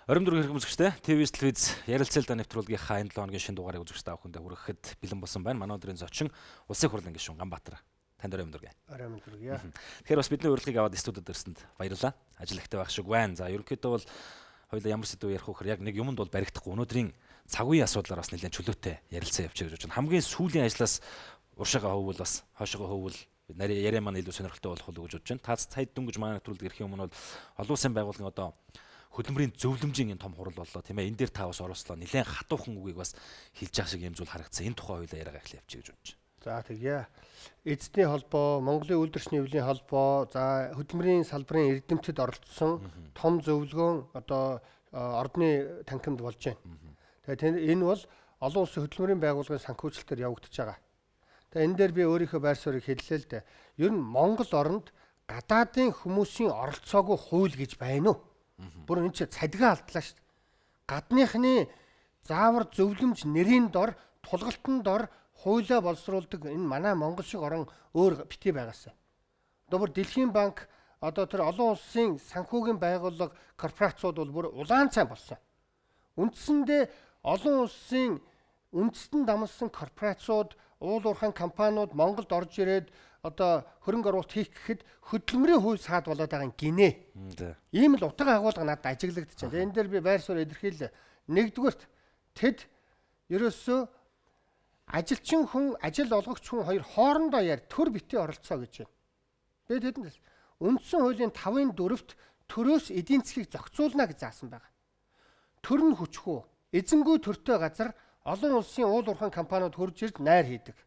Оройн дөрөв хэрэг үзэгчтэй ТV телевиз ярилцлага нэвтрүүлгийн хайн 7 хоногийн шинэ дугаарыг үзэгчтэй авахынд хүрэхэд бэлэн болсон байна. Манай өдрийн зочин Улсын хурлын гишүүн Ганбаатар. Танд оройн дөрөв. Оройн дөрөв. Тэгэхээр бас бидний урилгыг аваад студид ирсэнд баярлалаа. Ажил ихтэй байх шиг байна. За ерөнхийдөө бол хоёулаа ямар сэдв ярих вэ гэхээр яг нэг юмд бол баригдахгүй. Өнөөдрийн цаг үеийн асуудлаар бас нэлээд чөлөөтэй ярилцсан явчих гэж байна. Хамгийн сүүлийн ажлаас уршаага хөввөл бас хойшоогоо хөввөл яриа маань илүү сонирхолтой болох уу гэж бодож байна. Та сая дүнгэж манай нэвтрүүлэг ирэхийн өмнө бол олон улсын байгууллагын одоо хөдөлмөрийн зөвлөмжийн энэ том хурал боллоо тийм ээ. Энэ дээр та бас оролцлоо. Нилээн хатуухан үгийг бас хэлж байгаа шиг юм зүйл харагдсан. Энэ тухай хоёлаа яриагаа эхлэв явчих гэж бодож байна. За тэгье. Эзний холбоо, Монголын үйлдвэрчний хөвлийн холбоо, за хөдөлмөрийн салбарын эрдэмтэд оролцсон том зөвлөгөөн одоо ордны танхимд болж байна. Тэгээд энэ бол олон улсын хөдөлмөрийн байгууллагын санхүүжилтээр явагдаж байгаа. Тэгээд энэ дээр би өөрийнхөө байр суурийг хэллээ л дээ. Ер нь Монгол оронд гадаадын хүмүүсийн оролцоогүй хууль гэж байна уу? Бүр энэ чинь цадигаа алдлаа шүү дээ. Гадныхны заавар зөвлөмж нэрийн дор, тулгалтын дор хуулиа боловсруулдаг энэ манай Монгол шиг орон өөр битгий байгаасаа. Одоо бүр Дэлхийн банк одоо тэр олон улсын санхүүгийн байгууллага корпорацууд бол бүр улаан цай болсон. Үндсэндээ олон улсын үндэстэн дамсан корпорацууд, уул уурхайн компаниуд Монголд орж ирээд одоо хөрөнгө оруулалт хийх гэхэд хөдөлмөрийн хууль саад болоод байгаа гинэ. Ийм л утга агуулга надад ажиглагдчихэв. Энэ дээр би байр суурь илэрхийлээ. Нэгдүгürt тэд ерөөсөө ажилчин хүн, ажил олгогч хүн хоёр хоорондоо төр битгий оролцоо гэж байна. Би тэдэнд үндсэн хуулийн 5-ын 4-т төрөөс эдийн засгийг зохицуулна гэж заасан байгаа. Төр нь хүчгүй, эзэнгүй төртэй газар олон улсын уул уурхайн компаниуд хөрж ирж найр хийдэг.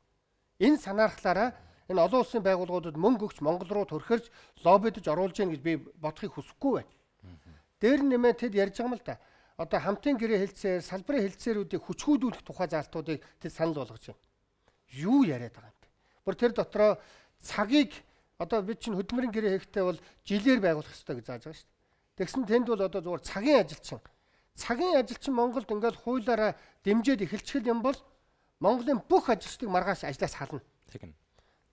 Энэ санаархлаараа энэ олон улсын байгууллагуудад мөнгө өгч Монгол руу төрхөрж лоббидж оруулж яах гэж би бодохыг хүсэхгүй байна. Дээр нэмээ тэд ярьж байгаа юм л да. Одоо хамтын гэрээ хэлцээр, салбарын хэлцээрүүдийг хүчгүүдүүлэх тухай заалтуудыг тэд санал болгож байна. Юу яриад байгаа юм бэ? Бүр тэр дотроо цагийг одоо бид чинь хөдөлмөрийн гэрээ хийхдээ бол жилээр байгуулах хэрэгтэй гэж зааж байгаа шүү дээ. Тэгсэн тэнд бол одоо зүгээр цагийн ажилчин. Цагийн ажилчин Монголд ингээл хуулиараа дэмжиж эхэлчихэл юм бол Монголын бүх ажилчдыг маргааш ажлаас хална.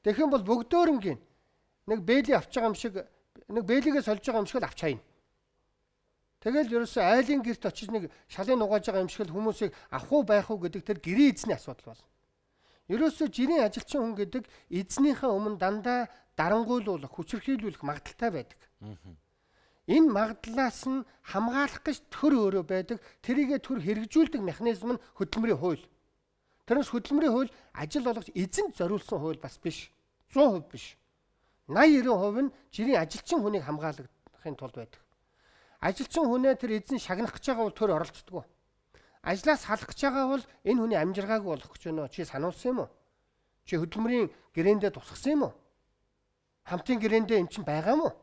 Тэгэх юм бол бүгдөөрөнгийн нэг бэйли авч байгаа юм шиг, нэг бэйлигээ сольж байгаа юм шиг л авч хайна. Тэгэл ерөөсөө айлын герт очиж нэг шалын угааж байгаа юм шиг л хүмүүсийг авах уу байх уу гэдэг тэр гэрээ эзний асуудал болно. Ерөөсөө жирийн ажилчин хүн гэдэг эзнийхээ өмнө дандаа дарангуйлуулах, хүчирхийлүүлэх магадaltaй байдаг. Энэ магадлаас нь хамгаалах гэж төр өөрөө байдаг. Тэрийгэ төр хэрэгжүүлдэг механизм нь хөдөлмөрийн хууль. Тэрнээс хөдөлмөрийн хууль ажил олгогч эзэнд зориулсан хууль бас биш. 100% биш. 80-90% нь жирийн ажилчин хүнийг хамгаалахын тулд байдаг. Ажилчин хүнээ тэр эзэн шагнах гэж байгаа бол төр оролцдог. Ажлаас халах гэж байгаа бол энэ хүний амжиргаагүй болох гэж байна уу? Чи сануулсан юм уу? Чи хөдөлмөрийн гэрээндээ тусгасан юм уу? Хамтын гэрээндээ эн чинь байгаа юм уу?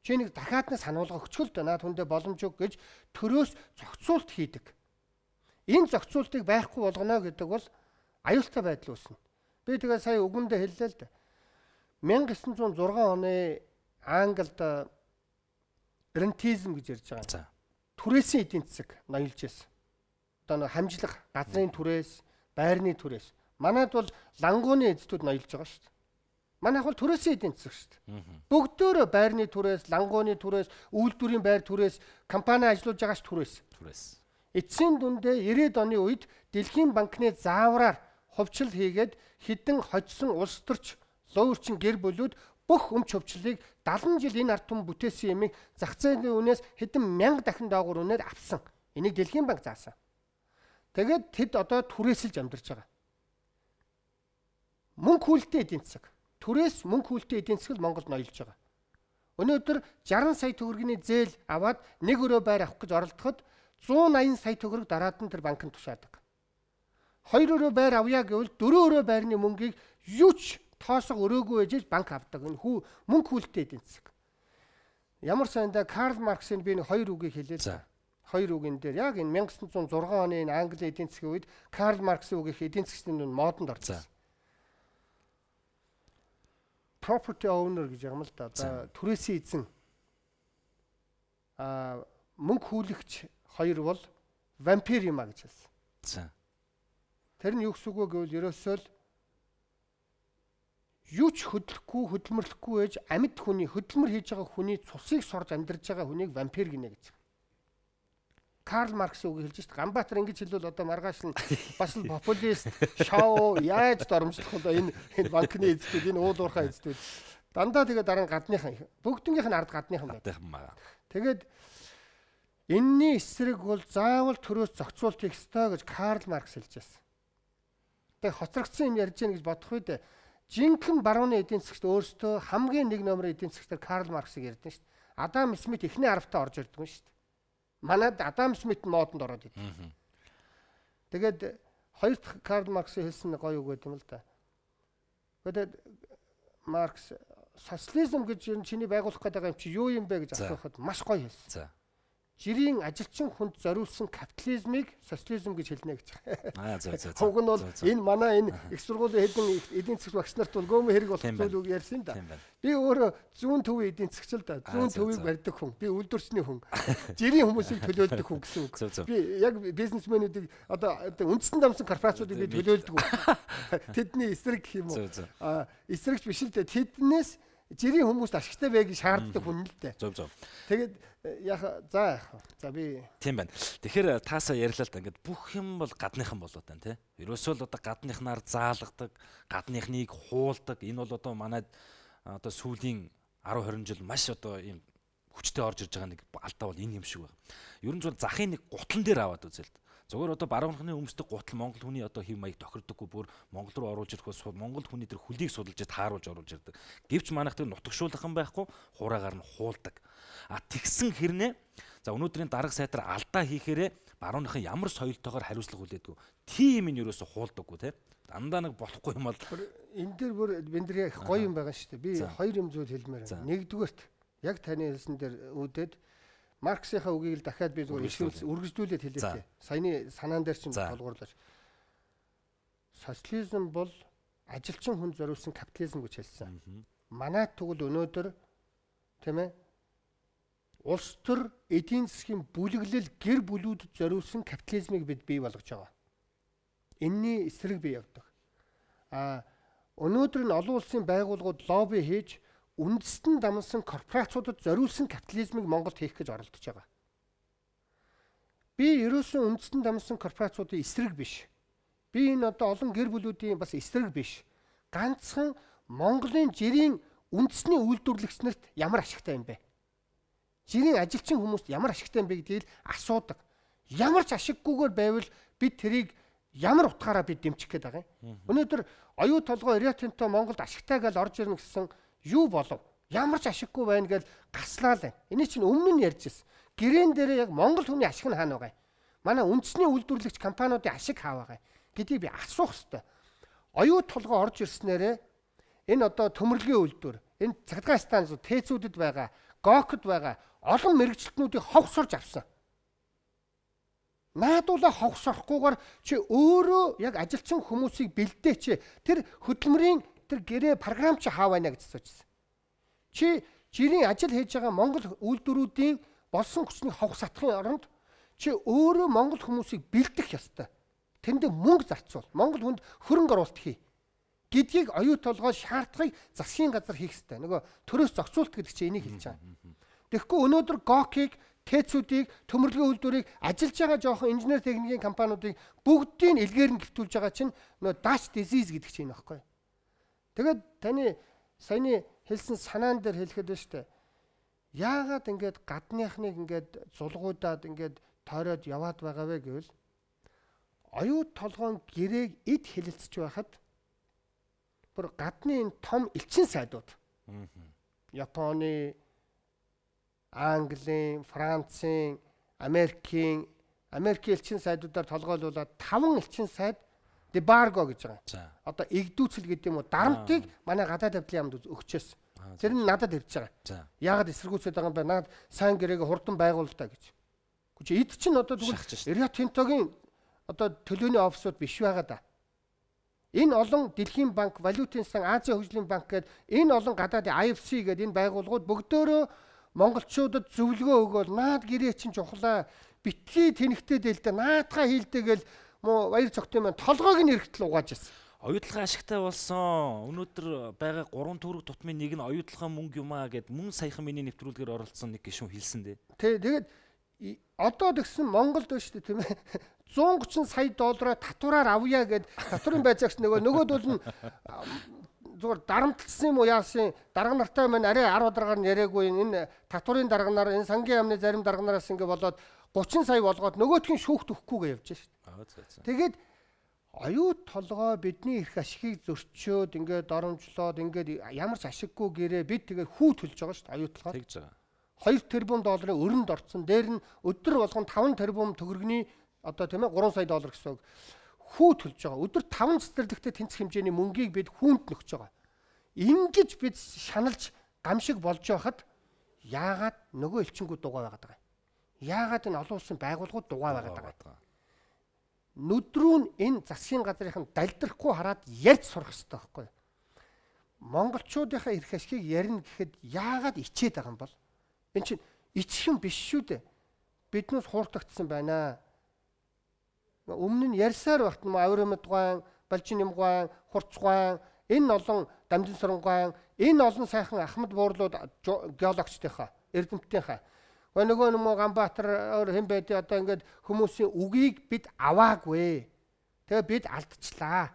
Чи нэг дахиад нь сануулга өгчхөл дээ. Наад хүндээ боломж өг гэж төрөөс зохицуулт хийдэг. Энэ зохицуултыг байхгүй болгоно гэдэг бол аюултай байдал үүснэ. Би тэгээ сая үгэндээ хэллээ л дээ. 1906 оны Англид рентизм гэж ярьж байгаа. Түрээсийн эдийн засаг ноёлж байсан. Одоо нэг хамжлах газрын түрээс, байрны түрээс. Манайд бол лангууны эзэдүүд ноёлж байгаа шүү дээ. Манайх бол түрээсийн эдийн засаг шүү дээ. Бүгдөө байрны түрээс, лангууны түрээс, үйлдвэрийн байр түрээс, компани ажиллаж байгаач түрээс. Эцсийн дүндээ 90-ад оны үед Дэлхийн банкны заавраар хувьчил хийгээд хідэн хоцсон улс төрч луурчин гэр бүлүүд бүх өмч хувьчлалыг 70 жил энэ ард түмэн бүтээсэн ямыг зах зээлийн үнээс хэдэн 1000 дахин доогуур үнээр авсан. Энийг Дэлхийн банк заасан. Тэгээд тэд одоо түрээсэлж амьдарч байгаа. Мөнгө хүлтэй эдийн засаг. Түрээс мөнгө хүлтэй эдийн засаг л Монголд ноёлж байгаа. Өнөөдөр 60 сая төгрөгийн зээл аваад нэг өрөө байр авах гэж оролдоход 180 сая төгрөг дараад нь тэр банкнд тушаадаг. 2 өрөө байр авъя гэвэл 4 өрөө байрны мөнгийг юу ч тоосго өрөөгүй ээжж банк авдаг. Энэ мөнгө хүлтэй эдийн засаг. Ямар сандаа Карл Марксийн би нэг 2 үгийг хэлээ. 2 үгэн дээр яг энэ 1906 оны энэ Англи эдийн засгийн үед Карл Марксийн үгийнх эдийн засгийн модонд орсон. Property owner гэж юм л да. Одоо түрээсийн эзэн. Мөнгө хүлэгч хоёр бол вампир юм а гэж хэлсэн. Тэр нь юу гэсэн үг вэ гэвэл ерөөсөө л юу ч хөдлөхгүй, хөдөлмөрлөхгүй ээж амьд хүний хөдөлмөр хийж байгаа хүний цусыг сорж амьдарч байгаа хүнийг вампир гинэ гэж. Карл Марксийн үгийг хэлж шүү дээ. Ганбаатар ингэж хэлвэл одоо маргааш нь бас л популист, шоу яаж дормжлох вэ? Энэ банкны эзэдүүд, энэ уул уурхай эзэдүүд дандаа тэгээ дараа нь гадныхан бүгднгийнх нь ард гадныхан байдаг. Тэгээд энэний эсрэг бол заавал төрөөс зохицуулт хийх ёстой гэж Карл Маркс хэлж байсан. Тэгээ хоцрогдсон юм ярьж гин гэж бодох үед жинхэнэ барууны эдийн засгт өөрсдөө хамгийн нэг номерын эдийн засгтэр Карл Марксыг ярьдэн шүү дээ. Адам Смит эхний 10-таа орж ирдэг юм шүү дээ. Манайд Адам Смит модонд ороод идэв. Тэгээд хоёр дахь Карл Марксийн хэлсэн гоё үг байт юм л да. Тэгээд Маркс социализм гэж чиний байгуулах гэдэг юм чи юу юм бэ гэж асуухад маш гоё хэлсэн. Жирийн ажилчин хүнд зориулсан капитализмыг социализм гэж хэлнэ гэж. Уг нь бол энэ манай энэ их сургуулийн хэдэн эдийн засгийн багш нарт бол гөөмө хэрэг болох зүйл үг ярьсан да. Би өөрөө зүүн төвийн эдийн засгч л да. Зүүн төвийг барьдаг хүн. Би үйлдвэрчний хүн. Жирийн хүмүүсийг төлөөлдөг хүн гэсэн үг. Би яг бизнесмэнүүдийг одоо үндэстэн дамсан корпорациудыг би төлөөлдөг. Тэдний эсрэг гэх юм уу? Эсрэгч биш л дээ. Тэднээс жирийн хүмүүст ашигтай байгийг шаарддаг хүн л дээ. Тэгээд за би тийм байна. Тэгэхээр таасаа ярьлаа л да. Ингээд бүх юм бол гадныхан болоод байна тий. Ерөөсөө л одоо гадныхнаар заалгадаг, гадныхныг хуулдаг. Энэ бол одоо манайд одоо сүүлийн 10 20 жил маш одоо ийм хүчтэй орж ирж байгаа нэг алдаа бол энэ юм шиг байна. Ер нь зөв захын нэг гутлан дээр аваад үзэл. Зүгээр одоо баруунхны өмсдөг гутал Монгол хүний одоо хэв маяг тохирдоггүй бүр Монгол руу оруулж ирэх бас Монгол хүний тэр хөлийг судалж тааруулж оруулж ирдэг. Гэвч манайх тэр нутагшуулах юм байхгүй хураагаар нь хуулдаг. Тэгсэн хэрнээ за өнөөдрийн дарга сайтар алдаа хийхээрээ барууныхан ямар соёлтойгоор хариуцлага хүлээдэг. Тийм энэ юусоо хуулдаггүй те. Дандаа нэг болохгүй юм бол энэ дээр бүр бэндрээ их гоё юм байгаа шүү дээ. Би хоёр юм зүйл хэлмээр байна. Нэгдүгээрт яг таны хэлсэн дээр үүдээд Марксийнхаа үгийг л дахиад би зүгээр үргэлжлүүлээд хэлээ. Саяны санаан дээр чинь толгуурлаж. Социализм бол ажилчин хүн зориулсан капитализм гэж хэлсэн. Манай тэгвэл өнөөдөр тийм ээ улс төр эдийн засгийн бүлэглэл гэр бүлүүдэд зориулсан капитализмыг бид бий болгож байгаа. Энийний эсрэг бий явдаг. Өнөөдөр нь олон улсын байгууллагууд лобби хийж үндэстэн дамсан корпорациудад зориулсан капитализмыг Монголд хийх гэж оролдож байгаа. Би ерөөсөн үндэстэн дамсан корпорациудын эсрэг биш. Би энэ одоо олон гэр бүлүүдийн бас эсрэг биш. Ганцхан Монголын жирийн үндэсний үйлдвэрлэгч нарт ямар ашигтай юм бэ? Жирийн ажилчин хүмүүст ямар ашигтай юм бэ гэдгийг асуудаг. Ямар ч ашиггүйгээр байвал бид тэрийг ямар утгаараа бид дэмжих гээд байгаа юм. Өнөөдөр оюу толгой Рио Тинто Монголд ашигтай гэж орж ирнэ гэсэн юу болов? Ямар ч ашиггүй байна гэж гаслаа л. Эний чинь өмнө нь ярьж ирсэн. Гэрээн дээр яг Монгол хүний ашиг нь хаана байгаа юм? Манай үндэсний үйлдвэрлэгч компаниудын ашиг хаа байгаа юм? Гэдгийг би асуух хэрэгтэй. Оюу толгой орж ирснээрээ энэ одоо төмөрлөгийн үйлдвэр, энэ цагдгаан станцууд, ТЭЦ-үүдэд байгаа, ГОК-д байгаа олон мэрэгчлэтнүүдийг ховсорж авсан. Наадуулаа ховсорохгүйгээр чи өөрөө яг ажилчин хүмүүсийг бэлдээ чи тэр хөдөлмөрийн тэр гэрээ програм чи хаа байна гэж асуужсэн. Чи жирийн ажил хийж байгаа Монгол үйлдвэрүүдийн болсон хүчний хогсатхын оронд чи өөрөө Монгол хүмүүсийг бэлдэх ёстой. Тэнд мөнгө зарцуул. Монгол хүнд хөрөнгө оруулалт хий. Гэдгийг оюу толгой шаардлагыг засгийн газар хийх ёстой. Нөгөө төрөөс зохицуулт гэдэг чинь энийг хэлж байгаа. Тэгэхгүй өнөөдөр ГОК-ыг, ТЭЦ-үүдийг, төмөрлөгийн үйлдвэрийг ажиллаж байгаа жоохон инженер техникийн компаниудыг бүгдийг илгээр нь гэвтүүлж байгаа чинь нөгөө Dutch disease гэдэг чинь нөхгүй. Тэгээд таны саяны хэлсэн санаан дээр хэлэхэд байна шүү дээ. Яагаад ингэж гадныхныг ингэж зулгуудаад ингэж тойроод яваад байгаа вэ гэвэл оюу толгойн гэрээг эд хэлэлцэж байхад бүр гадны энэ том элчин сайдууд Японы, Английн, Францын, Америкийн элчин сайдуудаар толгойлуулаад 5 элчин сайд дебарго гэж байгаа. Одоо игдүүцэл гэдэг юм уу дарамтыг манай гадаад явдлын яамд өгчээс. Тэр нь надад ирж байгаа. Яагаад эсэргүүцээд байгаа юм бэ? Наад сайн гэрээг хурдан байгуул та гэж. Гэхдээ эд чинь одоо тэгвэл Рио Тинтогийн одоо төлөөний офисууд биш байгаа да. Энэ олон Дэлхийн банк, Валютын сан, Азийн хөгжлийн банк гэдэг энэ олон гадаадын IFC гэдэг энэ байгууллагууд бүгдөө монголчуудад зөвлөгөө өгөөл наад гэрээ чинь чухлаа. Битгий тэнхтэй дэлдэ наадхаа хийлдэгээл муу баяр цогтын маань толгойг нь эргэтл угааж ирсэн. Оюутлага ашигтай болсон. Өнөөдөр байгаа 3 төгрөг тутмын нэг нь оюутлагын мөнгө юм аа гэд мөн саяхан миний нэвтрүүлгээр оролцсон нэг гишүүн хэлсэн дээ. Тэгээд одоо тэгсэн Монголд байна шүү дээ тийм ээ. 130 сая доллараар татвараар авъя гэд татварын байцаагч нөгөөд бол нь зүгээр дарамтлсан юм уу яасан дарга нартай маань арай 10 дараагаар нь яриаггүй энэ татварын дарганаар энэ сангийн яамны зарим дарганараас ингэ болоод 30 сая болгоод нөгөөдхийн шүүхт өгөхгүйгээ явж шээ. Тэгээд оюут толгой бидний эрх ашигыг зөрчөөд ингээд доромжлоод ингээд ямар ч ашиггүй гэрээ бид тэгээд хүү төлж байгаа шүү дээ оюут толгой. Тэгж байгаа. 2 тэрбум долларын өрөнд орцсон. Дээр нь өдөр болгон 5 тэрбум төгрөгийн одоо тийм ээ 3 сая доллар гэсэн үг хүү төлж байгаа. Өдөр 5 цэцэрлэгтэй тэнцэх хэмжээний мөнгийг бид хүүнд нөхж байгаа. Ингэж бид шаналж гамшиг болж байхад яагаад нөгөө элчингүүд дугаа байгаад байгаа юм? Яагаад энэ олон улсын байгууллагууд дугаа байгаад байгаа юм? Нүдрүү нь энэ засгийн газрынхан далдрахгүй хараад ярьж сурах хэрэгтэй байхгүй юу? Монголчуудынхаа эрх ашигыг ярина гэхэд яагаад ичээд байгаа юм бол? Энэ чинь ичих юм биш шүү дээ. Биднээс хуурдагдсан байна. Өмнө нь ярьсаар багт нь авирамдгаан, балжинымгаан, хурцгаан, энэ олон дамжин сурангаан, энэ олон сайхан Ахмад буурлууд геологчдынхаа, эрдэмтдийнхаа. Нөгөө Ганбаатар хэн байдгийг одоо ингээд хүмүүсийн үгийг бид аваагүй. Тэгээ бид алдчихлаа.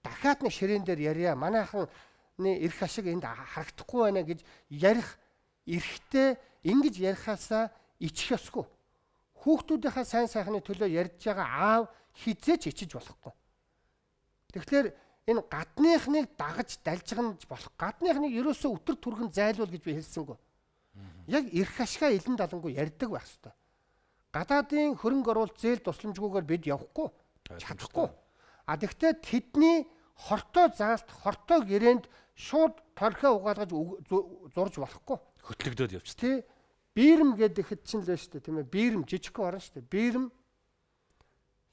Дахиад нэг ширээн дээр ярья. Манайхны эрх ашиг энд харагдахгүй байна гэж ярих эрхтэй ингэж ярихаасаа ичих ёсгүй. Хүүхдүүдийнхээ сайн сайхны төлөө ярьж байгаа аав хизээч ичиж болохгүй. Тэгэхээр энэ гадныхныг дагаж далжгнаж болох. Гадныхныг ерөөсөө өтөр түргэн зайлуул гэж би хэлсэнгүй. Яг эрх ашигаа илэн далангуй ярьдаг байх хэрэгтэй. Гадаадын хөрөнгө оруулалт зээл тусламжгүйгээр бид явахгүй, чадахгүй. А тэгвэл тэдний хортой заалт, хортой гэрээнд шууд торхио угаалгаж зурж болохгүй. Хөтлөгдөөд явчих. Тий. Бирэм гэдэг хэд чинь л байна шүү дээ, тийм ээ. Бирэм жижиг орно шүү дээ. Бирэм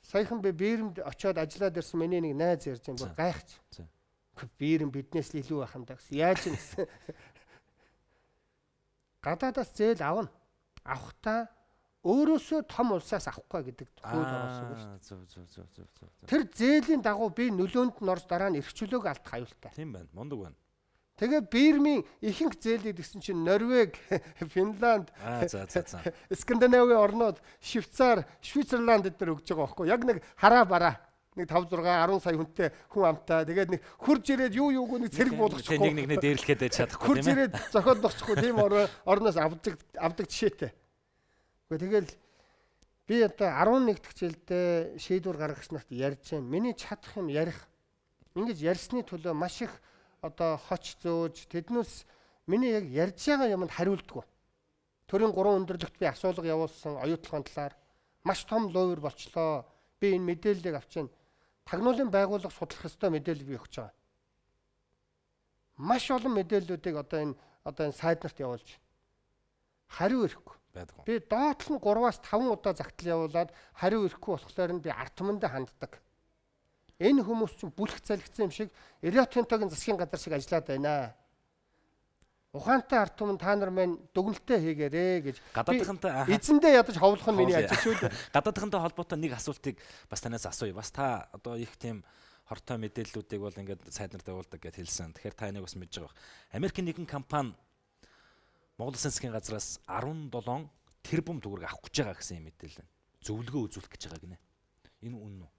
саяхан би биэрэмд очиод ажиллаад ирсэн миний нэг найз ярьж юм бол гайхаж. Бирэм биднээс л илүү байх юм да гэсэн. Яаж юм гэсэн. Гадаадаас зээл авна. Авахтаа өөрөөсөө том улсаас авахгүй гэдэг хууль оруулсан шүү дээ. Тэр зээлийн дагуу би нөлөөнд нь орж дараа нь эрхчлөөг алдах аюултай. Тийм байна. Мундаг байна. Тэгээ Бирмийн ихэнх зээлийг гэсэн чинь Норвег, Финланд, Скандинавын орнууд, Швейцар, Швейцерланд дээр өгж байгаа байхгүй. Яг нэг хараа бараа. Нэг 5 6 10 сая хүнтэй хүн амтаа. Тэгээд нэг хурж ирээд юуг нэг цэрэг буулгачихгүй. Нэг дээрлэхэд байж чадахгүй тийм ээ. Хурж ирээд зохиод ногчихгүй тийм орноос авдаг жишээтэй. Тэгэл би одоо 11 дахь жилдээ шийдвэр гаргагч нарт ярьж байна. Миний чадах юм ярих. Ингэж ярьсны төлөө маш их одоо хоч зөөж тэднээс миний яг ярьж байгаа юмд хариулдаггүй. Төрийн 3 өндөрлөгт би асуулга явуулсан оюутлогын талаар маш том ловер болчлоо. Би энэ мэдээллийг авчин тагнуулын байгууллага судлах ёстой мэдээлэл би өгч байгаа. Маш олон мэдээллүүдийг одоо энэ сайд нарт явуулж хариу ирэхгүй байдаг. Би доотлол нь 3-аас 5 удаа загтал явуулаад хариу ирэхгүй болохоор нь би ард түмэндээ ханддаг. Энэ хүмүүс чинь бүлэх залгицсан юм шиг Риотентогийн засгийн газар шиг ажиллаад байна. Ухаантай ард түмэн та нар маань дүгнэлтээ хийгээрэй гэж. Гадаадынхантай эзэндээ ядаж ховлох нь миний ажил шүү дээ. Гадаадынхантай холбоотой нэг асуултыг бас танаас асууя. Бас та одоо их тийм хортой мэдээллүүдийг бол ингээд сайд нарт явуулдаг гэж хэлсэн. Тэгэхээр та энийг бас мэдж байгаа. Америкийн нэгэн компани Монгол Улсын засгийн газраас 17 тэрбум төгрөг авах гэж байгаа гэсэн мэдээлэл байна. Зөвлөгөө үзүүлэх гэж байгаа гинэ. Энэ үнэн үү?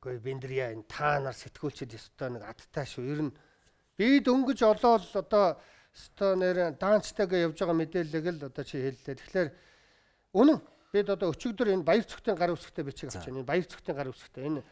Гэхдээ би нэр яа энэ та нар сэтгүүлчид өстой нэг адтай шүү. Ер нь би дөнгөж олоод одоо өстой нэр даанчтайгаа явж байгаа мэдээллийг л одоо чи хэллээ. Тэгэхээр үнэн бид одоо өчигдөр энэ баяр цогтын гар үсгтээ бичиг авч байна. Энэ баяр цогтын гар үсгтээ энэ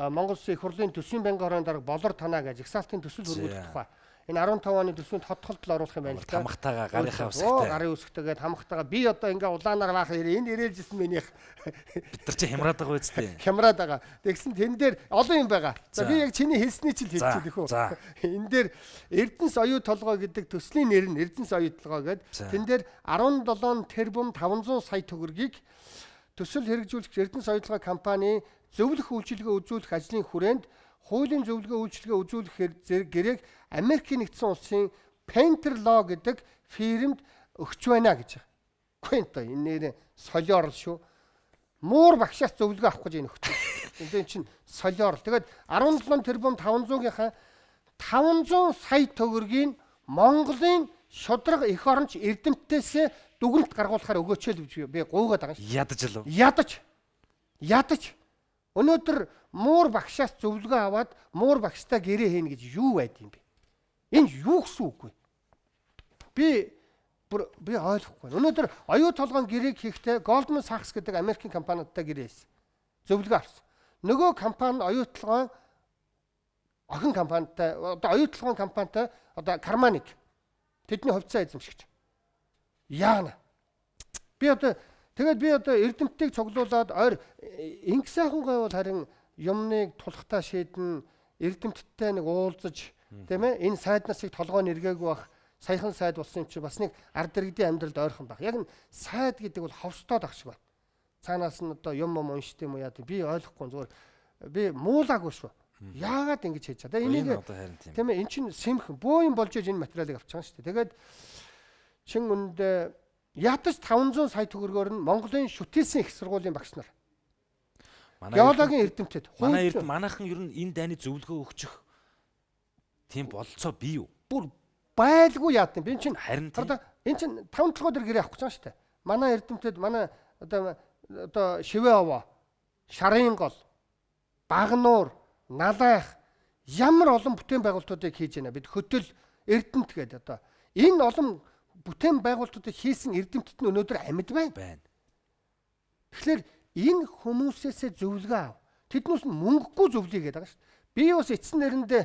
Монгол Улсын их хурлын төсвийн банкны хорон дарга болор танаа гэж Эксалтын төсөл хөргүүлэх тухай. Энэ 15 оны төсвөнд хотголтол оруулах юм байна л та. Хамхтайгаа гарынхаа үсгтээ. Гарын үсгтэйгээд хамхтайгаа би одоо ингээ улаанаар баах энд ирээлжсэн минийх. Бид нар чи хямраад байгаа үстэй. Хямраад байгаа. Тэгсэн тэн дээр олон юм байгаа. За би яг чиний хэлсний чил хэлчихэ дөхөө. Энэ дээр Эрдэнэс оюу толгой гэдэг төслийн нэр нь Эрдэнэс оюу толгой гэдэг. Тэн дээр 17 тэрбум 500 сая төгрөгийг төсөл хэрэгжүүлэх Эрдэнэс оюу толгой компани зөвлөх үйлчилгээ үзүүлэх ажлын хүрээнд хуулийн зөвлөгөө үйлчилгээ үзүүлэх гэрээг Америкийн нэгдсэн улсын Painter Law гэдэг фирмд өгч байна гэж байгаа. Quint энэ нэр солиорл шүү. Муур багшаас зөвлөгөө авах гэж энэ өгч. Энд чинь солиорл. Тэгээд 17 тэрбум 500-ийнхаа 500 сая төгрөгийг Монголын шудраг эх оронч эрдэмтдээс дүгнэлт гаргуулахаар өгөөч л гэж би гуйгаад байгаа шүү. Ядаж л. Ядаж. Өнөөдөр муур багшаас зөвлөгөө аваад муур багштай гэрээ хийнэ гэж юу байд юм бэ? Энэ юу гэсэн үг вэ? Би ойлгохгүй. Өнөөдөр оюу толгойн гэрээг хийхдээ Goldman Sachs гэдэг Америкийн компаниудтай гэрээ хийсэн. Зөвлөгөө авсан. Нөгөө компани оюу толгойн охин компанитай одоо оюу толгойн компанитай одоо Карманик тэдний хувьцаа эзэмшигч. Яана. Би одоо эрдэмтдийг цуглуулад инх сайхан гой бол харин юмныг тулахтаа шийдэн эрдэмтдтэй нэг уулзаж тийм ээ энэ сайднаас их толгой нэргээгүй бах саяхан сайд болсон юм чи бас нэг ард иргэдийн амьдралд ойрхон баг. Яг нь сайд гэдэг бол ховстоод ах шиг байна. Цаанаас нь одоо юм уншд юм уу яа би ойлгохгүй зүгээр би муулаагүй шүү. Яагаад ингэж хийж чадаа? Энийг тийм ээ эн чин сэмхэн бөө юм болж энэ материалыг авч байгаа шүү дээ. Тэгээд чин үндэ ядаж 500 сая төгрөгөөр нь Монголын шүтээсэн их сургуулийн багш нар. Геологийн эрдэмтэд. Манайхан ер нь энэ дайны зөвлөгөө өгчих тийм болцоо бий юу? Бүр байлгүй яат юм. Би чинь харин энэ чинь 5 толгой дээр гэрээ авах гэж байгаа шүү дээ. Манай эрдэмтэд манай одоо шивээ аваа, шарын гол, багнуур, налайх ямар олон бүтээн байгуулалтуудыг хийж байна. Бид хөтөл эрдэмт гэдэг одоо энэ олон бүтээн байгуулалтуудыг хийсэн эрдэмтэд нь өнөөдөр амьд байна. Тэгэхээр энэ хүмүүсээсээ зөвлөгөө ав. Тэднээс нь мөнгөгүй зөвлөе гэдэг байгаа шүү дээ. Би бас эцсийн нэрэндээ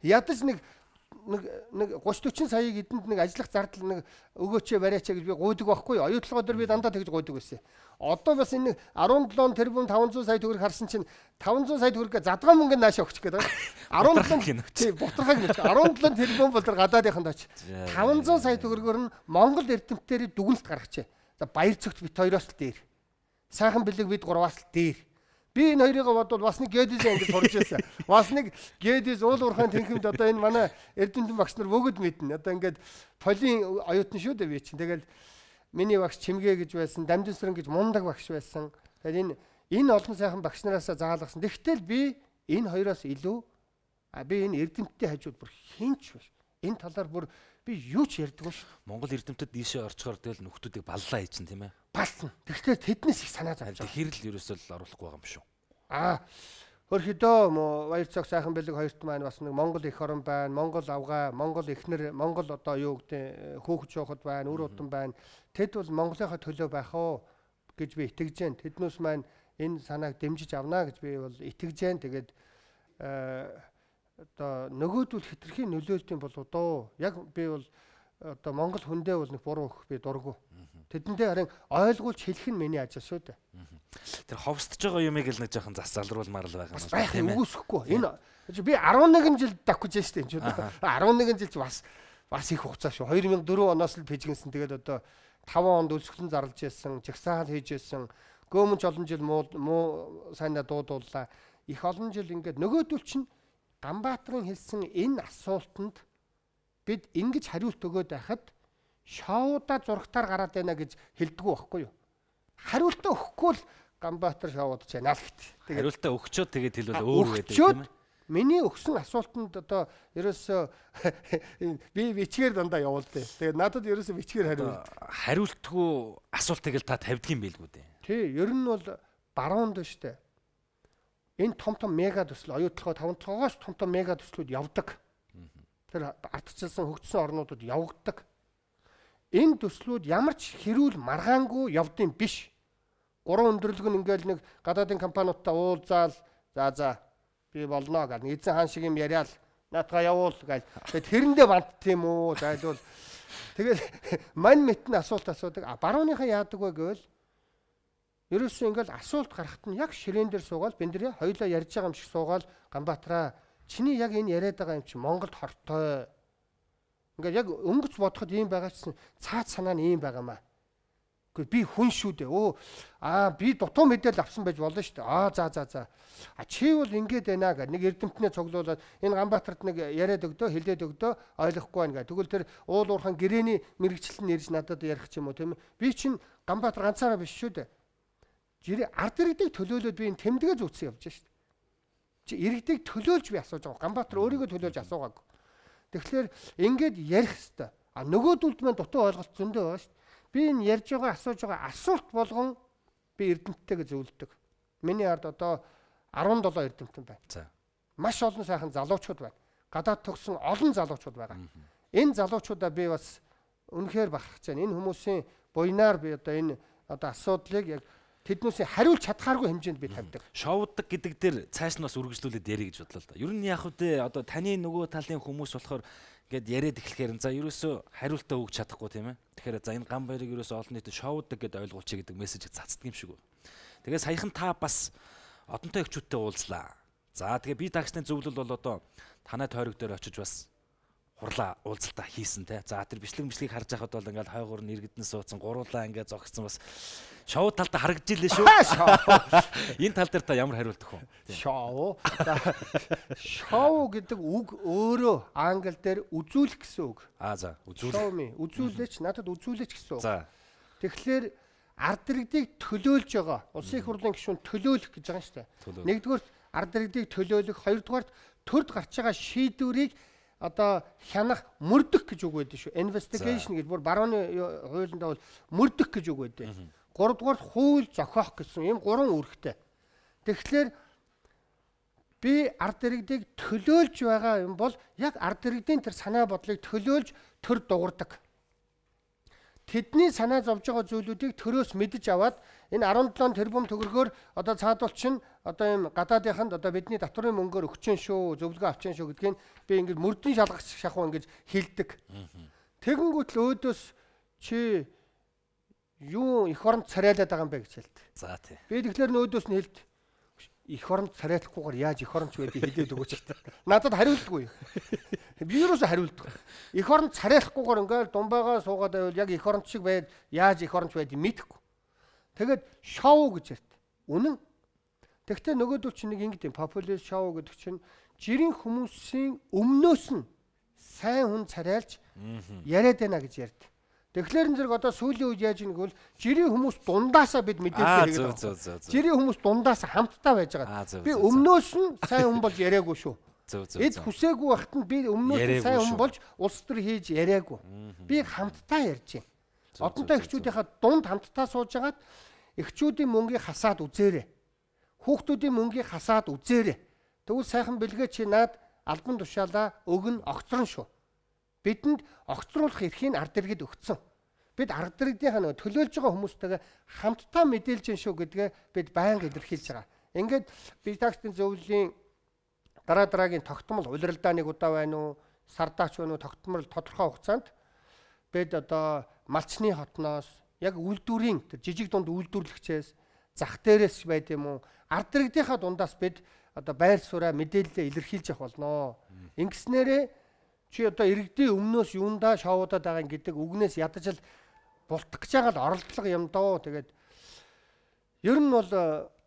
ядаж нэг 30-40 саяыг эдэнд нэг ажиллах зардал нэг өгөөч бариач гэж би гуйдаг байхгүй юу? Оюутлогоо дээр би дандаа тэгж гуйдаг байсан. Одоо бас энэ 17 тэрбум 500 сая төгрөг харсан чинь 500 сая төгрөг задгаа мөнгө наашаа өгчих гээд байгаа. 17 бутрахаг гэж 17 тэрбум бол гадаадынханд очив. 500 сая төгрөгөөр нь Монгол эрдэмтдэрийг дүгнэлт гаргачихъя. За баяр цогт бит хоёроос л дээр. Сайхан бэлэг бид гурваас л дээр. Би энэ хоёрыг бодвол бас нэг Гэдис ангид сурж байсан. Бас нэг Гэдис уул уурхайн тэнхимд одоо энэ манай эрдэмтэн багш нар бөгөөд мэднэ. Одоо ингээд полин оюутан шүү дээ би чинь. Тэгэл миний багш Чимгээ гэж байсан, Дамжинсран гэж мундаг багш байсан. Тэгэхээр энэ олон сайхан багш нараасаа заалгасан. Тэгтэл би энэ хоёроос илүү би энэ эрдэмтдийн хажууд бүр хинч биш. Энэ талаар бүр би юу ч ярьдаггүй шүү. Монгол эрдэмтэд ийшээ орчхоор тэгэл нөхдүүдийг баллаа хийчин тийм ээ. Балсан. Тэгэхээр тэднээс их санаа зовж байгаа. Тэгэхээр л ерөөсөө л оруулахгүй байгаа юм шүү. Хөрхөдөө баяр цог сайхан бэлэг хоёрт маань бас нэг Монгол эх орон байна, Монгол авгаа, Монгол эхнэр, Монгол одоо юу гэдэг хөөхд жоохот байна, үр удам байна. Тэд бол Монголынхаа төлөө байх уу гэж би итгэж байна. Тэднээс маань энэ санааг дэмжиж авна гэж би бол итгэж байна. Тэгээд одоо нөгөөдөл хитрхийн нөлөөлтийн болов доо. Яг би бол одоо Монгол хүндээ бол нэг буруу өгөх би дурггүй. Тэдэндээ харин ойлгуулж хэлэх нь миний ажил шүү дээ. Тэр ховсдож байгаа юмыг л нэг жоохон зас залруулмаар л байгаа юм байна. Байх үгүйсэхгүй. Энэ би 11 жил давхиж штэ энэ ч одоо 11 жил бас их хугацаа шүү. 2004 оноос л пижгэнсэн. Тэгээд одоо 5 онд өлсгөлэн зарлж байсан, жагсаал хийж байсан. Гөөмч олон жил муу сайнаа дуудууллаа. Их олон жил ингээд нөгөөдөл чинь Ганбаатарын хэлсэн энэ асуултанд бид ингэж хариулт өгөөд байхад шоуда зургатаар гараад байна гэж хэлдэггүй байхгүй юу? Хариултаа өгөхгүй л Ганбаатар шоудж байна л гэт. Хариултаа өгчөөд тэгээд хэлвэл өөр байдаг тийм ээ. Миний өгсөн асуултанд одоо ерөөсөө би бичгээр дандаа явуулдээ. Тэгээд надад ерөөсөө бичгээр хариул. Хариултгүй асуултыг л та тавьдаг юм билгүү дээ. Тий, ер нь бол баруунд штэ. Энэ том мега төсөл оюутлогоо 5 толгоос том мега төслүүд явдаг. Тэр ардчилсан хөгжсөн орнуудад явагддаг. Энэ төслүүд ямар ч хэрүүл маргаангүй явдсан биш. 3 өндөрлөг нь ингээл нэг гадаадын компаниудтай уулзаал за би болно гал эзэн хаан шиг юм яриад наатгаа явуул гал. Тэгээд тэрэндээ бант тийм үү зайлвал тэгээд мань мэтний асуудаг. Барууныхаа яадаг вэ гэвэл ерөөсөө ингээл асуулт гарахт нь яг ширээн дээр суугаад биндрээ хоёулаа ярьж байгаа юм шиг суугаад Ганбаатараа чиний яг энэ яриад байгаа юм чи Монголд хортой. Ингээд яг өнгөц бодоход ийм байгаа чинь цаад санаа нь ийм байгаамаа. Гэхдээ би хүн шүү дээ. Би дутуу мэдээлэл авсан байж болно шүү дээ. За. Чи бол ингэж байна гэх нэг эрдэмтнээ цуглуулад энэ Ганбаатарт нэг яриад өгдөө, хэлээд өгдөө ойлгохгүй байна гэх. Тэгвэл тэр уул уурхайн гэрээний мэрэгчлэн нэрж надад ярих ч юм уу тийм ээ. Би чинь Ганбаатар ганцаараа биш шүү дээ. Ард иргэдийг төлөөлөөд би энэ тэмдэгэ зүүцсэн явж шүү дээ. Чи иргэдийг төлөөлж би асууж байгаа. Ганбаатар өөрийгөө төлөөлж асуугаагүй. Тэгэхээр ингэж ярих хэвээр. Нөгөөдөлд маань дутуу ойлголт зөндөө байна шүү дээ. би энэ ярьж байгаа асууж байгаа асуулт болгон би эрдэмтдтэйгээ зөвлөдөг. Миний ард одоо 17 эрдэмтэн байна. За. Маш олон сайхан залуучууд байна. Гадаад төгсөн олон залуучууд байгаа. Энэ залуучуудаа би бас үнэхээр бахархаж байна. Энэ хүмүүсийн буйнаар би одоо энэ асуудлыг яг тэднүүсээ хариулж чадхааргүй хэмжээнд би тавьдаг. Шоудаг гэдэг дээр цааш нь бас үргэлжлүүлээд ярих гэж бодлоо л да. Ер нь яг үдэ одоо таны нөгөө талын хүмүүс болохоор ингээд яриад эхлэхээр за ерөөсөө хариултаа өгч чадахгүй тийм ээ. Тэгэхээр за энэ ган баярыг ерөөсөө олон нийтэд шоудаг гэдээ ойлгуулчих гэдэг мессежийг цацдаг юм шиг байна. Тэгээ саяхан та бас одонтой эхчүүдтэй уулзлаа. За тэгээ би тагсны зөвлөл бол одоо танай тойрог дээр очиж бас хурлаа уулзалтаа хийсэн те. За тэр бичлэгийг харж байхад бол ингээл хойгоор нэргэдэн суудсан гуруулаа ингээд зогссон бас шоу талдаа харагджилээ шүү. Энэ тал дээр та ямар хариулт өгөх вэ? Шоу. Шоу гэдэг үг өөрөө англи дээр үзүүлэх гэсэн үг. За үзүүлэх. Шоуми үзүүлээч надад үзүүлээч гэсэн үг. За. Тэгэхээр ард иргэдийг төлөөлж байгаа. Улсын их хурлын гишүүн төлөөлөх гэж байгаа юм шүү дээ. Нэгдүгээр ард иргэдийг төлөөлөх, хоёрдугаар төрд гарч байгаа шийдвэрийг одоо хянах, мөрдөх гэж үг байдаг шүү. Investigation гэж бүр барууны хуулиндаа бол мөрдөх гэж үг байдаг. Гуравдугаар хууль зохиох гэсэн ийм гурван үүрэгтэй. Тэгэхээр би ард иргэдийг төлөөлж байгаа юм бол яг ард иргэдийн тэр санаа бодлыг төлөөлж төр дуурдаг. Тэдний санаа зовж байгаа зүйлүүдийг төрөөс мэдж аваад энэ 17 тэрбум төгрөгөөр одоо цаадуул чинь одоо ийм гадаадынханд одоо бидний татврын мөнгөөр өгчэн шүү, зөвлөгөө авчэн шүү гэдгийг би ингэж мөрдөн шалгах шахуу ингэж хэлдэг. Тэгэнгүүт л өөдөөс чи юу их оронд царайлаад байгаа юм бэ гэж хэлдэг. За тий. Би тэгэхээр нөөдөөс нь хэлд их оронд царайлахгүйгээр яаж их оронч байдгийг хэлээд өгөөч гэдэг. Надад хариулдаггүй. Би юусоо хариулдаг. Их оронд царайлахгүйгээр ингээл думбайгаа суугаад байвал яг их оронч шиг байд яаж их оронч байдгийг мэдэхгүй. Тэгээд шоу гэж ярьд. Үнэн. Тэгвэл нөгөөдөл чинь нэг ингэдэм популяр шоу гэдэг чинь жирийн хүмүүсийн өмнөөс нь сайн хүн царайлж яриад байна гэж ярьд. Тэгэхээр энэ зэрэг одоо сүүлийн үед яаж ийнг бол жирийн хүмүүс дундаасаа бид мэдээлэл хийгээд байгаа. Жирийн хүмүүс дундаасаа хамтдаа байж байгаа. Би өмнөөс нь сайн хүн болж яриаггүй шүү. Эд хүсээгүй байхад нь би өмнөөс нь сайн хүн болж улс төр хийж яриаггүй. Би хамтдаа ярьж байна. Одонтой эхчүүдийнхаа дунд хамтдаа сууж агаад эхчүүдийн мөнгийг хасаад үзээрэй. Хүүхдүүдийн мөнгийг хасаад үзээрэй. Тэгвэл сайхан бэлгээ чи наад албан тушаалаа өгн огцрон шүү. Бидэнд огцруулах эрхийг ард иргэд өгсөн. Бид ард иргэдийнхаа нөгөө төлөөлж байгаа хүмүүстэйгээ хамтдаа мэдээлж гин шүү гэдгээ бид байнга илэрхийлж байгаа. Ингээд би таксийн зөвлөлийн дараагийн тогтмол улиралдаа нэг удаа байна уу, сардаач байна уу тогтмол тодорхой хугацаанд бид одоо малчны хотноос яг үйлдвэрийн тэр жижиг дунд үйлдвэрлэгчээс зах дээрээс байд юм уу ард иргэдийнхаа дундаас бид одоо байр сууриа мэдээлэлээ илэрхийлж явах болноо. Ингэснээрээ чи одоо иргэдийн өмнөөс юундаа шоудаад байгаа гэдэг үгнээс ядаж л бултах гэж байгаа л оролдлого юм доо. Тэгээд ер нь бол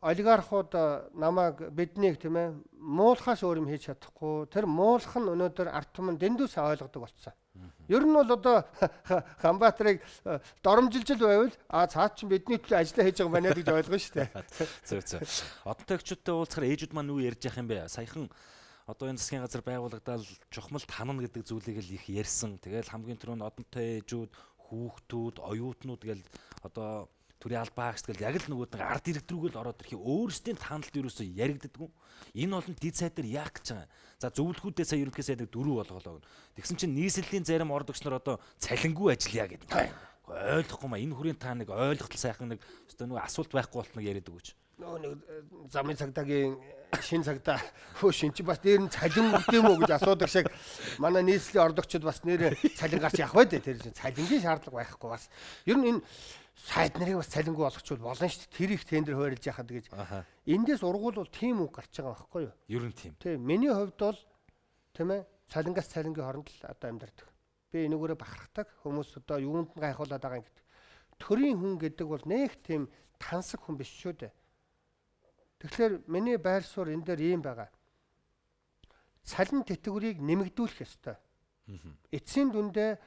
олигархууд намайг биднийг тийм ээ муулахаас өөр юм хийж чадахгүй. Тэр муулах нь өнөөдөр ард түмэн дэндүү сайн ойлгодог болцсон. Ер нь бол одоо Ханбаатарыг доромжилж байвал цаад чинь бидний төлөө ажиллаа хийж байгаа байна гэж ойлгоно шүү дээ. Зөв. Одонтой эхчүүдтэй уулзахаар ээжүүд маань юу ярьж явах юм бэ? Саяхан одоо энэ засгийн газар байгуулагдаад чухмал танана гэдэг зүйлийг л их ярьсан. Тэгэл хамгийн түрүүнд одонтой ээжүүд, хүүхдүүд, оюутнууд гэл одоо төрийн албаагч гэл яг л нөгөө нэг ард иргэд рүү л ороод ирэхи өөрсдийн таналт юусоо яригддаггүй. Энэ бол дид сайд дээр яах гэж байгаа. За зөвлөхүүдээ сая ерөнхий сайдыг 4 болгоолоо. Тэгсэн чинь нийслэлийн зарим ордогч нар одоо цалингүй ажиллая гэдэг. Ойлгохгүй маа энэ хүрээнд та нэг ойлголт сайхан нэг өстө нөгөө асуулт байхгүй болтног яриад өгөөч. Нөгөө нэг замын цагдаагийн шин цагдаа хөө шин чи бас дээр нь цалин өгдөм үү гэж асуудаг шиг манай нийслэлийн ордогчид бас нэр цалин гарч явах бай дээ. Тэр цалингийн шаардлага байхгүй бас. Ер нь энэ сайд нарыг бас цалингүй болгочихвол болно шүү дээ. Тэр их тендер хойрлж яхад гэж. Эндээс ургуул бол тийм үг гарч байгаа байхгүй юу? Ер нь тийм. Тийм. Миний хувьд бол тийм ээ цалингаас цалингийн хооронд л одоо амьдардаг. Би энэгээрээ бахархдаг хүмүүс одоо юунд нь гайхуулаад байгаа юм гэдэг. Төрийн хүн гэдэг бол нэг тийм тансаг хүн биш шүү дээ. Тэгэхээр миний байр суурь энэ дээр ийм байгаа. Цалин тэтгэврийг нэмэгдүүлэх ёстой. Эцсийн дүндээ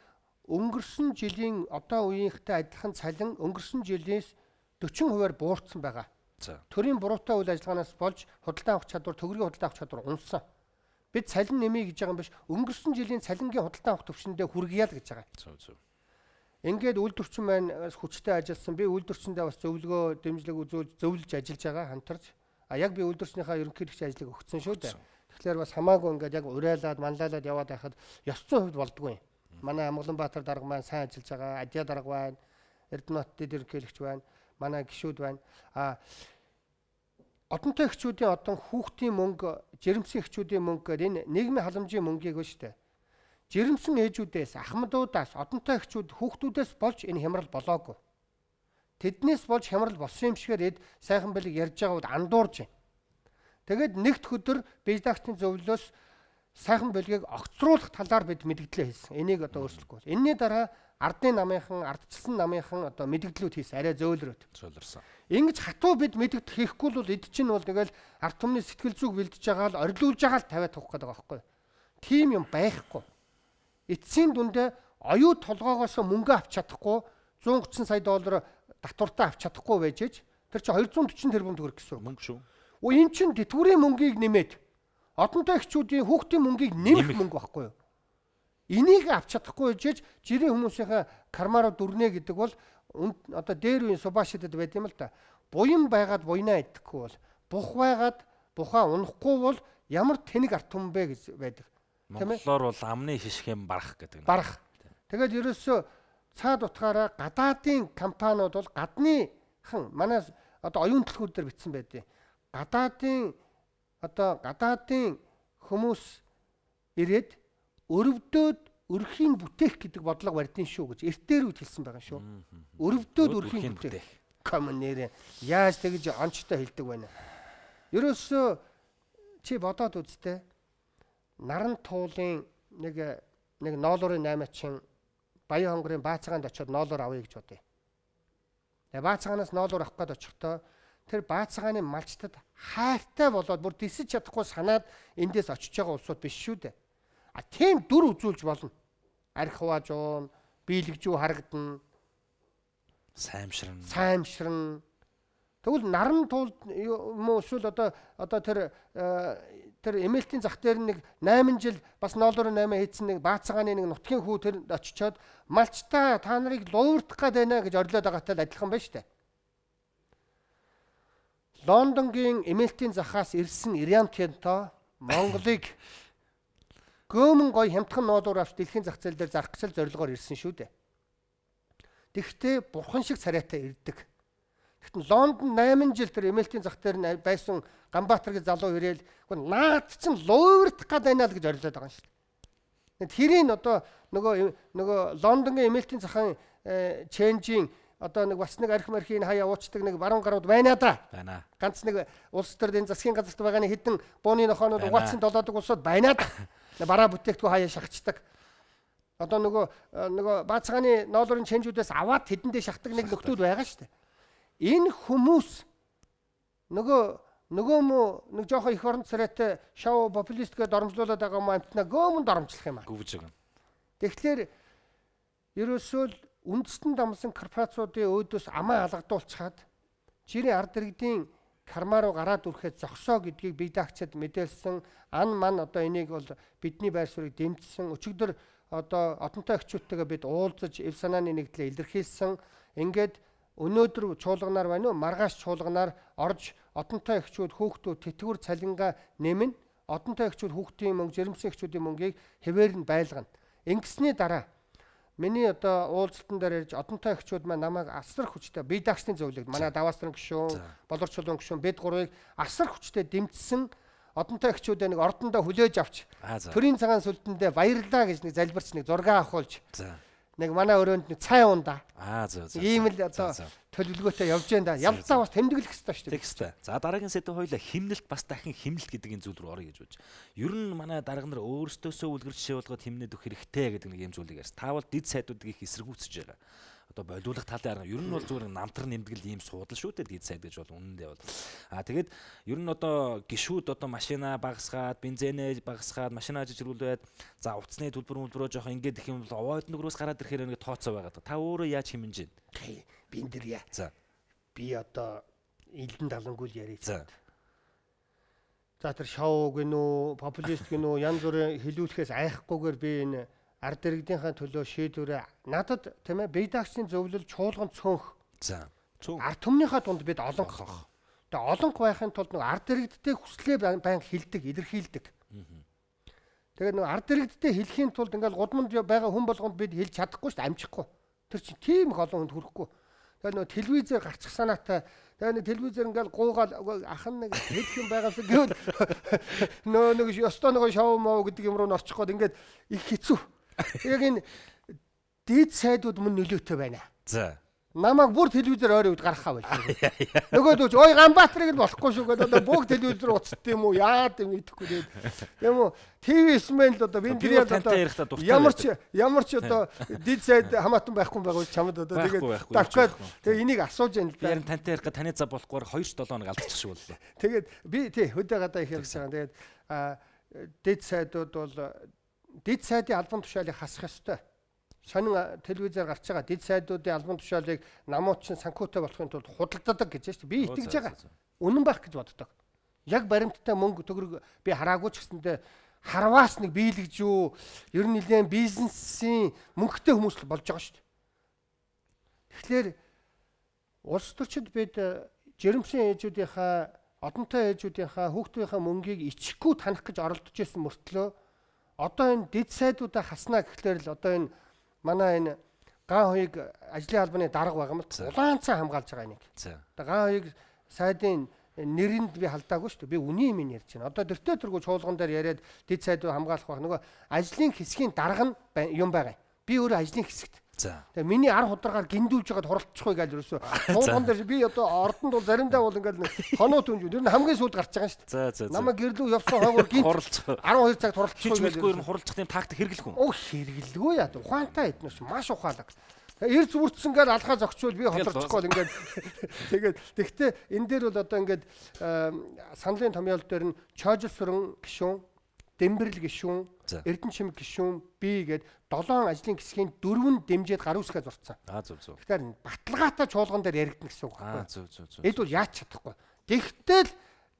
өнгөрсөн жилийн одоо үеийнхтэй адилхан цалин өнгөрсөн жилээс 40% буурсан байгаа. Төрийн буруутай үйл ажиллагаанаас болж худалдан авах чадвар, төгрөгийн худалдан авах чадвар унсан. Бид цалин нэмье гэж байгаа юм биш. Өнгөрсөн жилийн цалингийн худалдан авах түвшиндээ хүргье л гэж байгаа. Ингээд үйлдвэрчин маань хүчтэй ажилласан. Би үйлдвэрчэндээ бас зөвлөгөө, дэмжлэг үзүүлж зөвлөж ажиллаж байгаа хамтарч. Яг би үйлдвэрчнийхаа ерөнхийлөгчийн ажлыг өгсөн шүү дээ. Тэгэхээр бас хамаагүй ингээд яг уриалаад, манлайлаад яваад байхад ёс зүйн хувьд болдгүй. Манай Амгаланбаатар дарга маань сайн ажиллаж байгаа. Адья дарга байна. Эрдэнэт дэд ерөнхийлөгч байна. Манай гишүүд байна. Одонтой эхчүүдийн одоо хүүхдийн мөнгө, жирэмсэн эхчүүдийн мөнгө гэдэг энэ нийгмийн халамжийн мөнгийг ба штэ. Жирэмсэн ээжүүдээс, ахмадуудаас, одонтой эхчүүд хүүхдүүдээс болж энэ хямрал болоогүй. Тэднээс болж хямрал болсон юм шигээр эд сайхан байлыг ярьж байгааг андуурж байна. Тэгээд нэгд өдөр Бейдагтын зөвлөлөөс сайхан байлгийг огцруулах талаар бид мэдгдлээ хийсэн. Энийг одоо өөрчлөхгүй. Энэний дараа ардын намынхан, ардчилсан намынхан одоо мэдгдлүүд хийсэн. Арай зөөлрөөд. Зөөлрсөн. Ингэж хатуу бид мэдгдэл хийхгүй бол эд чинь бол тэгэл ард түмний сэтгэл зүг бэлдэж байгаа л орилуулж байгаа л тавиад тавих гэдэг байгаа байхгүй. Тийм юм байхгүй. Эцсийн дүндээ оюу толгоогоос мөнгө авч чадахгүй 130 сая доллар татвартаа авч чадахгүй байж ээж тэр чинь 240 тэрбум төгрөг гэсэн мөнгө шүү. Энэ чинь тэтгэврийн мөнгийг нэмээд одонтой эхчүүдийн хүүхдийн мөнгийг нэмэх мөнгө байхгүй юу? Энийг авч чадахгүй байж ээж жирийн хүмүүсийнхээ кармаараа дүрнэ гэдэг бол одоо дээр үеийн субашидэд байд юм л да. Буян байгаад буйнаа идэхгүй бол бух байгаад бухаа унахгүй бол ямар тэнэг арт түмэн бэ гэж байдаг. Монголоор бол амны шишх юм барах гэдэг. Барах. Тэгээд ерөөсөө цаад утгаараа гадаадын компаниуд бол гадныхан манай одоо оюун төлхүүд дээр бичсэн байдیں۔ Гадаадын хүмүүс ирээд өрөвдөөд өрхийн бүтээх гэдэг бодлого барьдیں шүү гэж эртээрүүд хэлсэн байгаа шүү. Өрөвдөөд өрхийн бүтээх. Комон нэрээ яаж тэгж онцтой хэлдэг байна. Ерөөсөө чи бодоод үзтээ. Наран туулын нэг ноолуурын 8-чин Баян хонгорын Баацгаанд очиод ноолуур авъя гэж бодъё. Тэгээ Баацгаанаас ноолуур авах гээд очихдоо тэр Баацгааны малчтад хайртай болоод бүр дисэж чадахгүй санаад эндээс очиж байгаа улсууд биш шүү дээ. Тийм дүр үзүүлж болно. Арх хуваажуун, биелэгжүү харагдана. Саймширна. Тэгвэл наран туул юм уу эсвэл одоо тэр эмээлтийн зах дээр нэг 8 жил бас ноолуурын 8 хийсэн нэг Баацгааны нэг нутгийн хүү тэр очичоод малчтаа та нарыг луурдах гээд байна гэж орлоод байгаатай л адилхан байна шүү дээ. Лондонгийн эмээлтийн захаас ирсэн Ириамтенто Монголыг гөөмөн гой хямдхан ноолуур авч дэлхийн зах зээл дээр зарах гэж зорилгоор ирсэн шүү дээ. Тэгвэл бурхан шиг царайтай ирдэг. Тэгвэл Лондон 8 жил тэр эмээлтийн зах дээр байсан Ганбаатар гэж залуу ирээл наад чинь луурдах гээд байна л гэж орилоод байгаа юм шүү дээ. Тэрийн одоо нөгөө Лондонгийн эмээлтийн захын ченжийн одоо нэг бас нэг арх мархийн хаяа уучдаг нэг баруун гарууд байна да. Байна. Ганц нэг улс төр энэ засгийн газарт байгаа нэг хэдэн бууны нохоонууд угаацсан долоодог улсууд байна да. Бараа бүтээгдэхүүн хаяа шахацдаг. Одоо нөгөө Баацгааны ноолуурын ченжүүдээс аваад хэдэндээ шахдаг нэг нөхдүүд байгаа шүү дээ. Энэ хүмүүс нөгөө мө нэг жоохон их орон царайтай шоу популист гэдээ доромжлуулаад байгаа юм амтнаа гөөмөнд доромжлох юм аа. Гүвж байгаа. Тэгэхээр ерөөсөө л үндэстэн дамсан корпорациудын өөдөөс амаа алгадуулчихад жирийн ард иргэдийн кармаа руу гараад үрэхэд зогсоо гэдгийг Бейдагчид мэдээлсэн. Ан ман одоо энийг бол бидний байр суурийг дэмжсэн. Өчигдөр одоо одонтой эхчүүдтэйгээ бид уулзаж эв санааны нэгдлээ илэрхийлсэн. Ингээд өнөөдөр чуулганаар байна уу? Маргааш чуулганаар орж одонтой эхчүүд хүүхдүүд тэтгэвэр цалингаа нэмнэ. Одонтой эхчүүд хүүхдийн мөнгө, жирэмсэн эхчүүдийн мөнгийг хэвээр нь байлгана. Ингэсний дараа миний одоо уулзалтан дээр ярьж одонтой эхчүүд маань намайг асар хүчтэй Бейдагчдын зөвлөгд манай Даваастрын гишүүн, Болор чулуун гишүүн бид гурвыг асар хүчтэй дэмжсэн. Одонтой эхчүүдээ нэг ордондоо хүлээж авч төрийн цагаан сүлдэндээ баярлаа гэж нэг залбирч нэг зураг авахулж. Нэг манай өрөөнд нэг цай ундаа. Ийм л одоо төлөвлөгөөтэй явж байна да. Ялцаа бас тэмдэглэх хэрэгтэй шүү дээ. Тэг хэвээр. За дараагийн сэдв хоёлаа химнэлт бас дахин химнэлт гэдэг энэ зүйл рүү орё гэж бодож. Ер нь манай дарга нар өөрсдөөсөө үлгэрч шивэлгоод химнээд өгөх хэрэгтэй гэдэг нэг юм зүйлийг ярьсан. Та бол дид сайдуудыг их эсэргүүцэж байгаа. Одоо болиулах талын арга ер нь бол зүгээр намтар нэмтгэл ийм суудал шүү дээ дид сайд гэж бол үнэндээ бол. Тэгээд ер нь одоо гişүүд одоо машина багасгаад бензинээ багасгаад машина жижигрүүлээд за утасны төлбөр жоох ингээд их юм бол овоод нөхрөөс гараад ирэхээр ингээд тооцоо байгаа. Та өөрөө яаж хэмнэж байна? Би энэ дэр яа. За. Би одоо элдэн талангуул яриа. За тэр шоу гэнүү, популист гэнүү янз бүрийн хэлүүлэхээс айхгүйгээр би энэ ард иргэдийнхээ төлөө шийдвэрээ надад тийм ээ бие даагчдын зөвлөл чуулган цөөнх. За. Ард түмнийхээ дунд бид олонх. Тэгээ олонх байхын тулд нэг ард иргэдтэй хүслээ баян хилдэг, илэрхийлдэг. Тэгээд нэг ард иргэдтэй хэлхийн тулд ингээл гудамд байгаа хүн болгонд бид хэлж чадахгүй шүү дээ, амжихгүй. Тэр чинь тийм их олон хүнд хүрэхгүй. Тэгээд нэг телевизээр гарчих санаатай. Тэгээд нэг телевизээр ингээл гуугаал ахын нэг хэлэх юм байгаасаа гэвэл нэг ёстой нэг шоу моо гэдэг юм руу орчих гээд ингээд их хэцүү. Яг энэ дээд сайдууд мөн нөлөөтэй байна. За. Намайг бүр телевизээр ойрын үед гаргахаа байл. Нөгөөдөө ой Ганбаатарыг л болохгүй шүү гэдэг одоо бүгд телевизээр уцт юм уу яад юм идэхгүй тэгээд. Тийм үү? ТV-смен л одоо бидний одоо ямар ч одоо дид сайд хамаатан байхгүй байгаа чамд одоо тэгээд давчаад тэгээд энийг асууж яана л да. Ярин тантай ярих таны цаг болохгүй 2-7 хоног алдчих шиг боллоо. Тэгээд би тий хөдөө гадаа их ярьж байгаа. Тэгээд дид сайдууд бол дид сайдын албан тушаалыг хасах ёстой. Сонин телевизээр гарч байгаа дид сайдуудын албан тушаалыг намуучин санхүүтэй болохын тулд худалдадаг гэж байна шүү дээ. Би итгэж байгаа. Үнэн байх гэж боддог. Яг баримттай мөнгө төгрөг би хараагүй ч гэсэндээ харваас нэг биелгэж юу ер нь нэлээд бизнесийн мөнгөтэй хүмүүс л болж байгаа шүү дээ. Тэгэхээр улс төрчид бид жирэмсэн ээжүүдийнхаа одонтой ээжүүдийнхаа хүүхдүүдийнхаа мөнгийг ичихгүй танах гэж оролдож байсан мөртлөө одоо энэ дид сайдуудаа хаснаа гэхлээр л одоо энэ манай энэ ган хоёрыг ажлын албаны дарга байгаа юм л улаанцаа хамгаалж байгаа энийг. Одоо ган хоёрыг сайдын нэрэнд би халдаагүй шүү дээ. Би үний юм ярьж байна. Одоо дөртөө төргөө чуулган дээр яриад дид сайдыг хамгаалах байх нөгөө ажлын хэсгийн дарга нь юм байгаа. Би өөрөө ажлын хэсэгт. Тэгээ миний ар хударгаар гиндүүлж байгаад хуралцчихгүй гэж юусэн. Чуулган дээр би одоо ордонд бол заримдаа бол ингээл хоноо түнж юу. Тэр нь хамгийн сүүлд гарч байгаа шүү дээ. Намайг гэрлүү явсан хойгоор гинт 12 цагт хуралцчихгүй гэж. Хичмэлгүй хуралцах тийм тактик хэрэглэх үү? Хэрэглэгүй яа. Ухаантай эднэ ш маш ухаалаг. Эрз бүрдсэн гээд алхаа зогчвол би хоторчихгүй ингээд тэгээд тэгтээ энэ дээр бол одоо ингээд саналын томьёол дээр нь чойжл сүрэн гишүүн, Дэмбэрэл гишүүн, Эрдэнэчим гишүүн би гээд 7 ажлын хэсгийн 4 дэмжээд гар үсгээ зурцсан. Зөв. Тэгэхээр баталгаатай чуулган дээр яригдана гэсэн үг байхгүй. Зөв. Эд бол яаж чадахгүй. Тэгтэл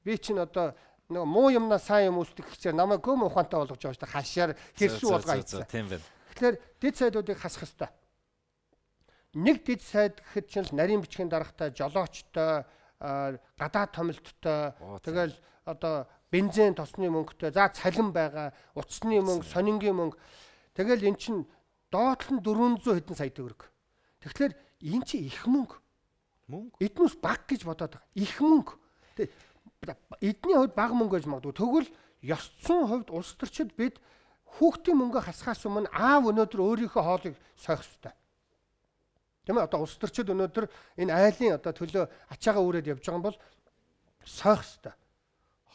би чинь одоо нэг муу юмнаа сайн юм үүсдэг гэхээр намайг гөм ухаантай болгож байгаа шүү дээ. Хашаар хэрсүү болгоо ийцсэн. Тийм байна. Тэгэхээр дид сайдуудыг хасах ёстой. Нэг дид сайд гэхэд чинь л нарийн бичгийн даргатай, жолоочтой, гадаад томилттой, тэгэл одоо бензин тосны мөнгөтэй, за цалин байгаа, утасны мөнгө, сонингийн мөнгө. Тэгэл эн чинь доотлон 400 хэдэн сая төгрөг. Тэгэхээр эн чинь их мөнгө. Эднээс баг гэж бодоод байгаа. Их мөнгө. Эдний хувьд бага мөнгө гэж магадгүй. Тэгвэл ёсцсон хувьд улс төрчид бид хүүхдийн мөнгө хасахаас өмнө аав өнөөдөр өөрийнхөө хоолыг сойх ёстой. Тийм ээ одоо улс төрчид өнөөдөр энэ айлын одоо төлөө ачаагаа үүрээд явж байгаа юм бол сойх ёстой.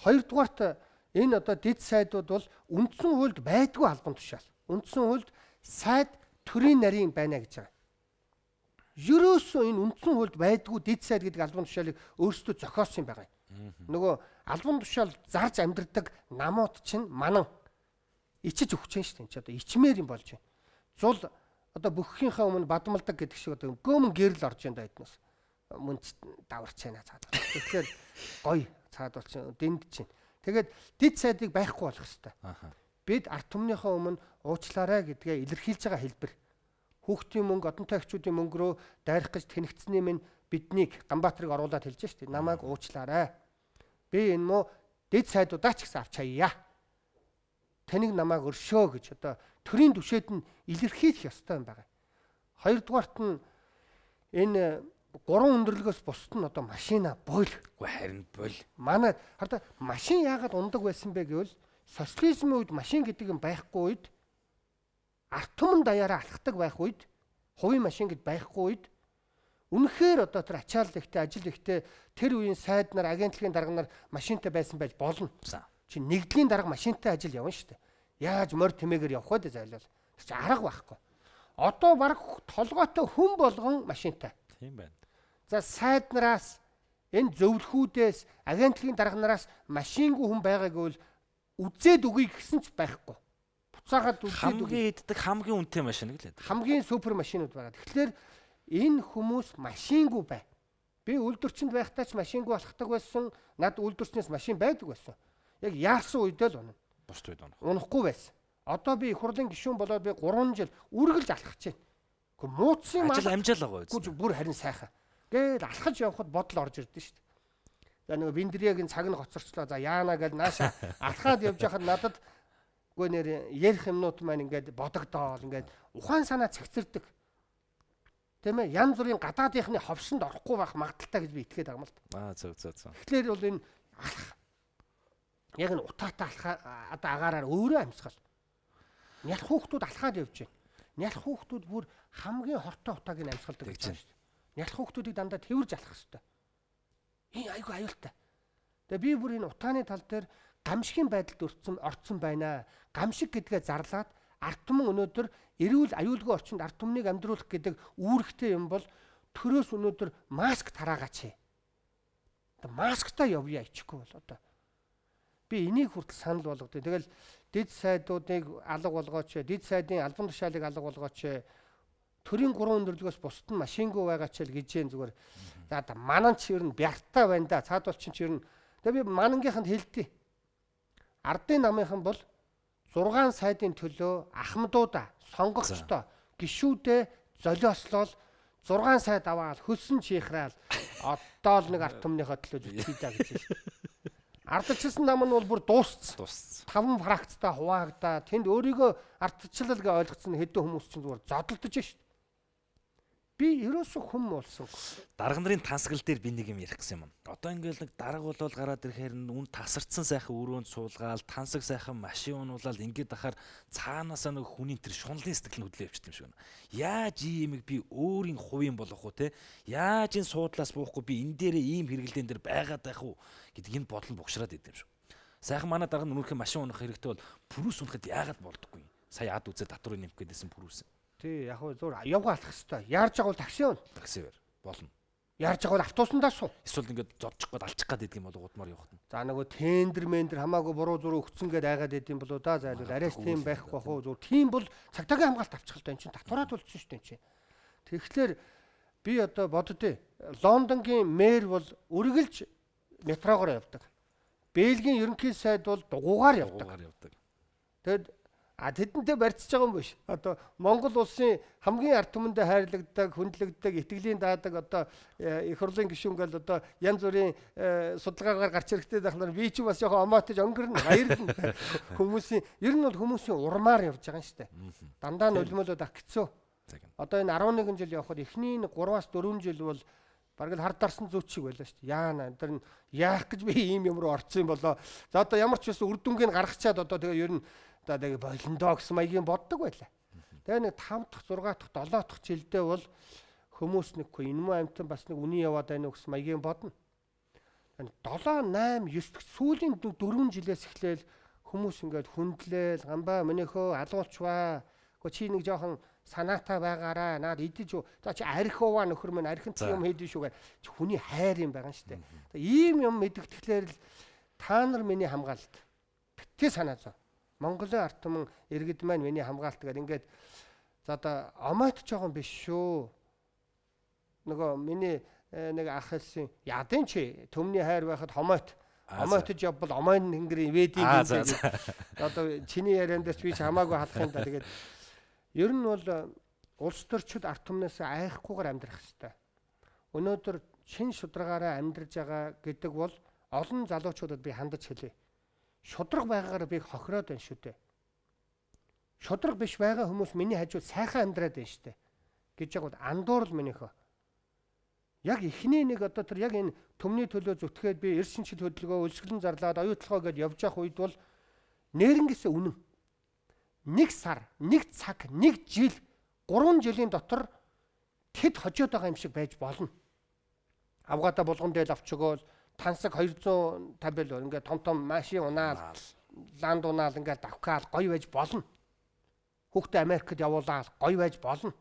Хоёрдугаарт энэ одоо дид сайдууд бол үндсэн хуульд байдгүй албан тушаал. Үндсэн хуульд сайд төрийн нарийн байна гэж байгаа. Ерөөсөө энэ үндсэн хуульд байдгүй дид сайд гэдэг албан тушаалыг өөрсдөө зохиосон юм байгаа. Нөгөө албан тушаал зарж амьдрдаг намууд чинь манан ичиж өгч дээ шүү дээ. Чи одоо ичмээр юм болж байна. Зул одоо бүххийнхээ өмнө бадмалдаг гэдэг шиг одоо гөөмөн гэрэл орж энэ эднээс мөн даварч байна цаад. Тэгэхээр гоё цаад бол чинь дэнд чинь. Тэгээд дид сайдыг байхгүй болох хэрэгтэй. Бид ард түмнийхээ өмнө уучлаарай гэдгээ илэрхийлж байгаа хэлбэр. Хүүхдийн мөнгө, одонтой эхчүүдийн мөнгө рүү дайрах гэж тэнэгцсэний минь биднийг Ганбаатарыг оруулаад хэлж штеп. Намайг уучлаарай. Би энэ муу дид сайдудаа ч гэсэн авч хаяа. Таныг намайг өршөө гэж одоо төрийн түвшээд нь илэрхийлэх ёстой юм байна. Хоёрдугаарт нь энэ 3 өндөрлөгөөс бусд нь одоо машина бойл. Харин бойл. Манай хараа машин яагаад ундаг байсан бэ гэвэл социализмын үед машин гэдэг юм байхгүй үед ард түмэн даяараа алхдаг байх үед хувийн машин гэд байхгүй үед үнэхээр одоо тэр ачаал ихтэй ажил ихтэй тэр үеийн сайд нар агентлагийн дарга нар машинтай байсан байж болно. Чи нэгдлийн дарга машинтай ажил явна шүү дээ. Яаж морь тэмээгээр явах вэ зайлвал. Тэр чи арга байхгүй. Одоо баг толгойтой хүн болгон машинтай. Тийм байна. За сайд нараас энэ зөвлөхүүдээс агентлагийн дарга нараас машингүй хүн байгааг бол үзээд үгүй гэсэн ч байхгүй. Буцаагаад үзээд үгүй иддэг хамгийн үнэтэй машин гэлээ. Хамгийн супер машинууд байгаа. Тэгэхээр энэ хүмүүс машингүй бай. Би үйлдвэрчэнд байхдаа ч машингүй болохдаг байсан. Над үйлдвэрчнээс машин байдаг байсан. Яг яарсан үедээ л унана. Бусд үед унах. Унахгүй байсан. Одоо би их хурлын гишүүн болоод би 3 жил үргэлж алхаж байна. Гэхдээ мууцсан юм ажил амжаал байгаа үгүй бүр харин сайхан. Гээл алхаж явхад бодол орж ирдэ шүү дээ. За нөгөө Биндриягийн цаг нь гоцорчлоо. За яана гэж нааша алхаад явж байхад надад үгүй нэр ярих юмнууд маань ингээд бодогдоол ингээд ухаан санаа цэгцэрдэг. Тийм ээ, янз бүрийн гадаадынхны ховсонд орохгүй байх магадaltaй гэж би итгээд байгаа юм л да. Зөв. Тэгэхээр бол энэ алах яг нь утаатай алхаа одоо агаараар өөрөө амьсгал. Нялх хүүхдүүд алхаад явж байна. Нялх хүүхдүүд бүр хамгийн хортой утааг нь амьсгалдаг гэж байна шүү дээ. Нялх хүүхдүүдийг дандаа тэрвэрж алхах хэрэгтэй. Айгу аюултай. Тэгээ би бүр энэ утааны тал дээр гамшигын байдалд орцсон байна. Гамшиг гэдгээ зарлаад ард түмэн өнөөдөр эрүүл аюулгүй орчинд ард түмнийг амьдруулах гэдэг үүрэгтэй юм бол төрөөс өнөөдөр маск тараагач. Масктай явъя ичихгүй бол одоо. Би энийг хүртэл санал болгодё. Тэгэл дэд сайдуудыг алга болгооч, дэд сайдын албан тушаалыг алга болгооч. Төрийн 3 өндөрлөгөөс бусад нь машингүй байгаа ч л гэж зүгээр. За манан ч ер нь бяртаа байна да. Цаад бол ч ер нь. Тэгээ би манангийнханд хэлдэг. Ардын намынхан бол 6 сайдын төлөө ахмадуудаа сонгогчдоо гишүүдээ золиослол 6 сайд аваад хөлсөн чихраал одоо л нэг ард түмнийхээ төлөө зүтгэе даа гэж байна. Ардчлсан нам нь бол бүр дууссан. 5 фракцтай хуваагдаа тэнд өөрийгөө ардчлал гэж ойлгоцсон хэдэн хүмүүс чинь зүгээр зодолдож шít. Би ерөөсөө хүм болсон. Дарга нарын тансгал дээр би нэг юм ярих гэсэн юм. Одоо ингээл нэг дарга болол гараад ирэхээр үн тасарцсан сайхан өрөөнд суулгаал, тансаг сайхан машин унуулаад ингээд ахаар цаанаасаа нэг хүний тэр шунлын сэтгэл нь хөдлөө явчихсан юм шиг байна. Яаж иймийг би өөрийн хувийн болох уу те? Яаж энэ суудлаас буухгүй би энэ дээрээ ийм хэрэглэн дээр байгаад байх уу гэдэг энэ бодол богшраад идэв юм шиг. Сайхан манай дарга нь өнөөхөн машин унах хэрэгтэй бол пүрүүс унахад яагаад болдоггүй юм? Сая ад үзээд татврын нэмэх гээдсэн пүрүүс. Тий, яг хөө зур явгаа алах хэвээр. Яарж байгаа бол такси явна. Такси бэр. Болно. Яарж байгаа бол автобусандаа суу. Эсвэл ингээд зодчих гээд алчих гээд идэг юм бол гудмаар явах нь. За нөгөө тендер мендер хамаагүй буруу зуруу өгцөн гээд айгаад идэм болоо да зайлвал арайс тийм байхгүй бах уу. Зур тийм бол цагдаагийн хамгаалалт авчихлаа энэ чинь татвараад болчихсон шүү дээ энэ чинь. Тэгэхээр би одоо боддөө Лондонгийн мэр бол үргэлж метрогоор явдаг. Бельгийн ерөнхий сайд бол дугуугаар явдаг. Тэгэд тэдэнтэй барьцаж байгаа юм биш. Одоо Монгол улсын хамгийн ард түмэндээ хайрлагддаг, хүндлэгддэг, итгэлийн даадаг одоо их хурлын гишүүн гэл одоо янз бүрийн судалгаагаар гарч ирэхдээ дахнаар би ч бас жоохон омоотож өнгөрнө, баярлна. Хүмүүсийн ер нь бол хүмүүсийн урмаар явж байгаа юм шүү дээ. Дандаа нулимолоод ах хэцүү. Одоо энэ 11 жил явхад эхний 3-аас 4 жил бол бараг л хар дарсан зүуч шиг байлаа шүү дээ. Яана энэ яах гэж би ийм юм руу орсон юм болоо. За одоо ямар ч байсан үр дүнгийг гаргачаад одоо тэгээ ер нь одоо тэгээ болондоо гэсэн маягийн боддог байлаа. Тэгээ нэг 5 дахь, 6 дахь, 7 дахь жилдээ бол хүмүүс нэггүй энэ муу амтан бас нэг үний яваад байна уу гэсэн маягийн бодно. 7, 8, 9 дахь сүүлийн 4 жилээс эхлээл хүмүүс ингээд хүндлээл гамбаа мөнийхөө алуулчваа. Чи нэг жоохон санаатай байгаараа наад идэж юу. За чи архиваа нөхөр минь архинт юм хийдэж шүүгээ. Чи хүний хайр юм байгаа шүү дээ. Ийм юм мэдгэтгэхлээр л та нар миний хамгаалалт. Битгий санаа зов. Монголын ард түмэн иргэд маань миний хамгаалалт гэдэг ингээд за одоо омойт жоохон биш шүү. Нөгөө миний нэг ах хэлсэн ядын чи төмний хайр байхад хомойт омойтож явбал омойн тэнгэрийн ведийг одоо чиний яриан дээр ч би ч хамаагүй халах юм да. Тэгээд ер нь бол улс төрчид ард түмнээс айхгүйгээр амьдрах хэрэгтэй. Өнөөдөр шин шударгаараа амьдарж байгаа гэдэг бол олон залуучуудад би хандаж хэлье. Шудраг байгаагаар би хохироод байна шүү дээ. Шудраг биш байгаа хүмүүс миний хажууд сайхан амьдраад байна шүү дээ. Гэж яг бол андуур л минийхөө. Яг эхний нэг одоо тэр яг энэ төмний төлөө зүтгээд би эрс шинжил хөдөлгөөн өлсгөлэн зарлаад оюутлогоо гэдээ явж явах үед бол нээрэнгээс үнэн. 1 сар, 1 цаг, 1 жил, 3 жилийн дотор тэд хожоод байгаа юм шиг байж болно. Авгаата булган дээр авч өгөөл тансаг 250 бэл ингээд том том машин унаал, ланд унаал ингээд давхаал гоё байж болно. Хүүхдээ Америкт явуулаад гоё байж болно.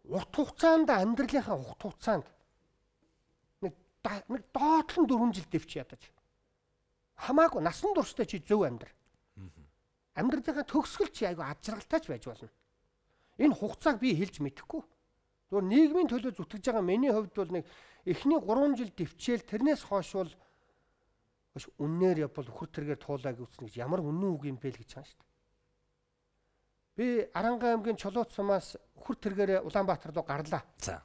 Урт хугацаанд амьдралынхаа урт хугацаанд нэг доотлон 4 жил дэвч ядаж. Хамаагүй насан туршдаа чи зөв амьдр. Амьдралынхаа төгсгөл чи айгу ад жаргалтай ч байж болно. Энэ хугацааг би хэлж мэдэхгүй. Зүгээр нийгмийн төлөө зүтгэж байгаа миний хувьд бол нэг эхний 3 жил дэвчээл тэрнээс хойш бол үннээр явбал хүр тэргээр туулаа гэвч нэг ямар үнэн үг юм бэ л гэж байгаа шүү дээ. Би Аранга аймгийн Чулууц сумаас Үхэр тэргээрээ Улаанбаатар руу гарлаа. За.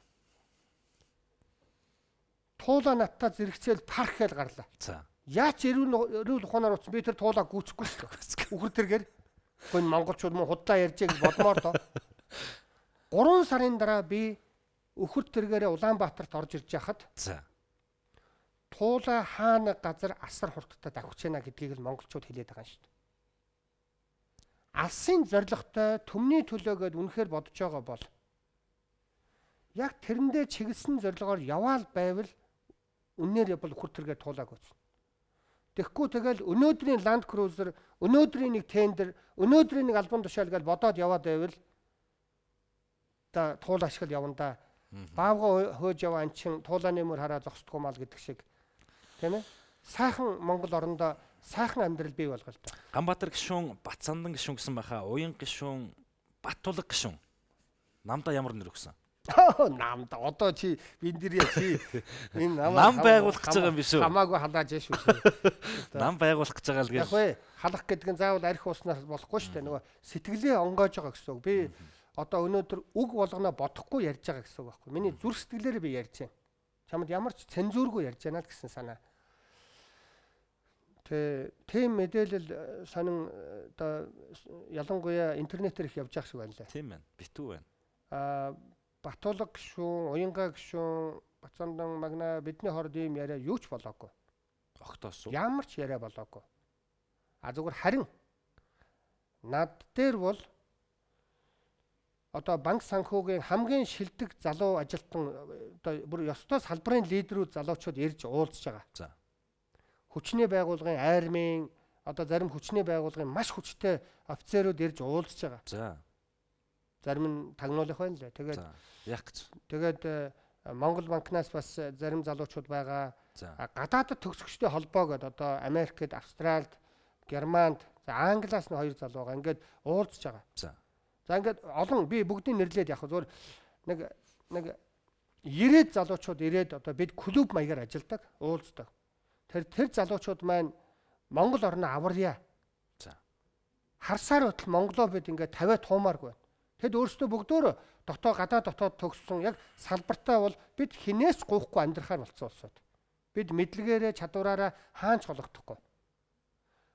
Туулаа надтай зэрэгцээл парк хэл гарлаа. За. Яач эрүүл ухаанаар утсан би тэр туулаа гүйцэхгүй шүү дээ. Үхэр тэргээр гон монголчууд мөн худлаа ярьж гэж бодмоор доо. 3 сарын дараа би Үхэр тэргээрээ Улаанбаатарт орж ирж яхад За. туулаа хаана газар асар хурдтай давхиж байна гэдгийг л монголчууд хэлээд байгаа юм шүү дээ. Алсын зоригтой төмний төлөөгөөд үнэхээр бодож байгаа бол яг тэрэндээ чиглэсэн зорилгоор яваал байвал үнээр бол Үхэр тэргээр туулааг үзсэн. Тэгэхгүй тэгэл өнөөдрийн Land Cruiser, өнөөдрийн нэг тендер, өнөөдрийн нэг албан тушаал гэж бодоод яваад байвал та туул ашигла явна да. Баавга хөөж яваа ан чин туулааны мөр хараа зогсдгоо мал гэдэг шиг. Тийм ээ? Сайхан Монгол орондоо сайхан амьдрал бий болгоо л да. Ганбаатар гишүүн, Батсандан гишүүн гэсэн байхаа, Уян гишүүн, Баттулга гишүүн. Намда ямар нэр өгсөн? Намда одоо чи биндэрья чи энэ нам байгуулах гэж байгаа юм биш үү? Хамаагүй халааж яаш үү. Нам байгуулах гэж байгаа л гэж. Яг вэ халах гэдэг нь заавал арх уснаас болохгүй шүү дээ. Нөгөө сэтгэлээ онгоож байгаа гэсэн үг. Би одоо өнөөдөр үг болгоно бодохгүй ярьж байгаа гэсэн үг байхгүй. Миний зүрх сэтгэлээрээ би ярьж байна. Чамд ямар ч цензуургүй ярьж байна л гэсэн санаа. Тийм мэдээлэл сонин одоо ялангуяа интернетээр их явж байгаа шиг байна лээ. Тийм байна. Битүү байна. Батулга гишүүн, Уянга гишүүн, Батсандан магна бидний хорд ийм яриа юу ч болоогүй. Огтоос. Ямар ч яриа болоогүй. Зүгээр харин над дээр бол одоо банк санхүүгийн хамгийн шилдэг залуу ажилтан одоо бүр ёстой салбарын лидерүүд залуучууд ирж уулзж байгаа. За. Хүчний байгууллагын армийн одоо зарим хүчний байгууллагын маш хүчтэй офицерууд ирж уулзж байгаа. За. Зарим нь тагнуулах байна лээ. Тэгээд яг гэж. Тэгээд Монгол банкнаас бас зарим залуучууд байгаа. Гадаадд төгсөгчтэй холбоо гэдэг одоо Америкт, Австралид, Германд, Англиас нь 2 залуу байгаа. Ингээд уулзж байгаа. За ингээд олон би бүгдийг нэрлээд яг зөвөр нэг 90 залуучууд ирээд одоо бид клуб маягаар ажилладаг, уулздаг. Тэр залуучууд маань Монгол орноо аварья. За. Харсаар байтал Монголоо бид ингээд 50 туумааргүй. Тэд өөрсдөө бүгдөө гадаад дотоод төгссөн яг салбартаа бол бид хинээс гуйхгүй амьдрахаар болцсон улсууд. Бид мэдлэгээрээ чадвараараа хаанч хологдохгүй.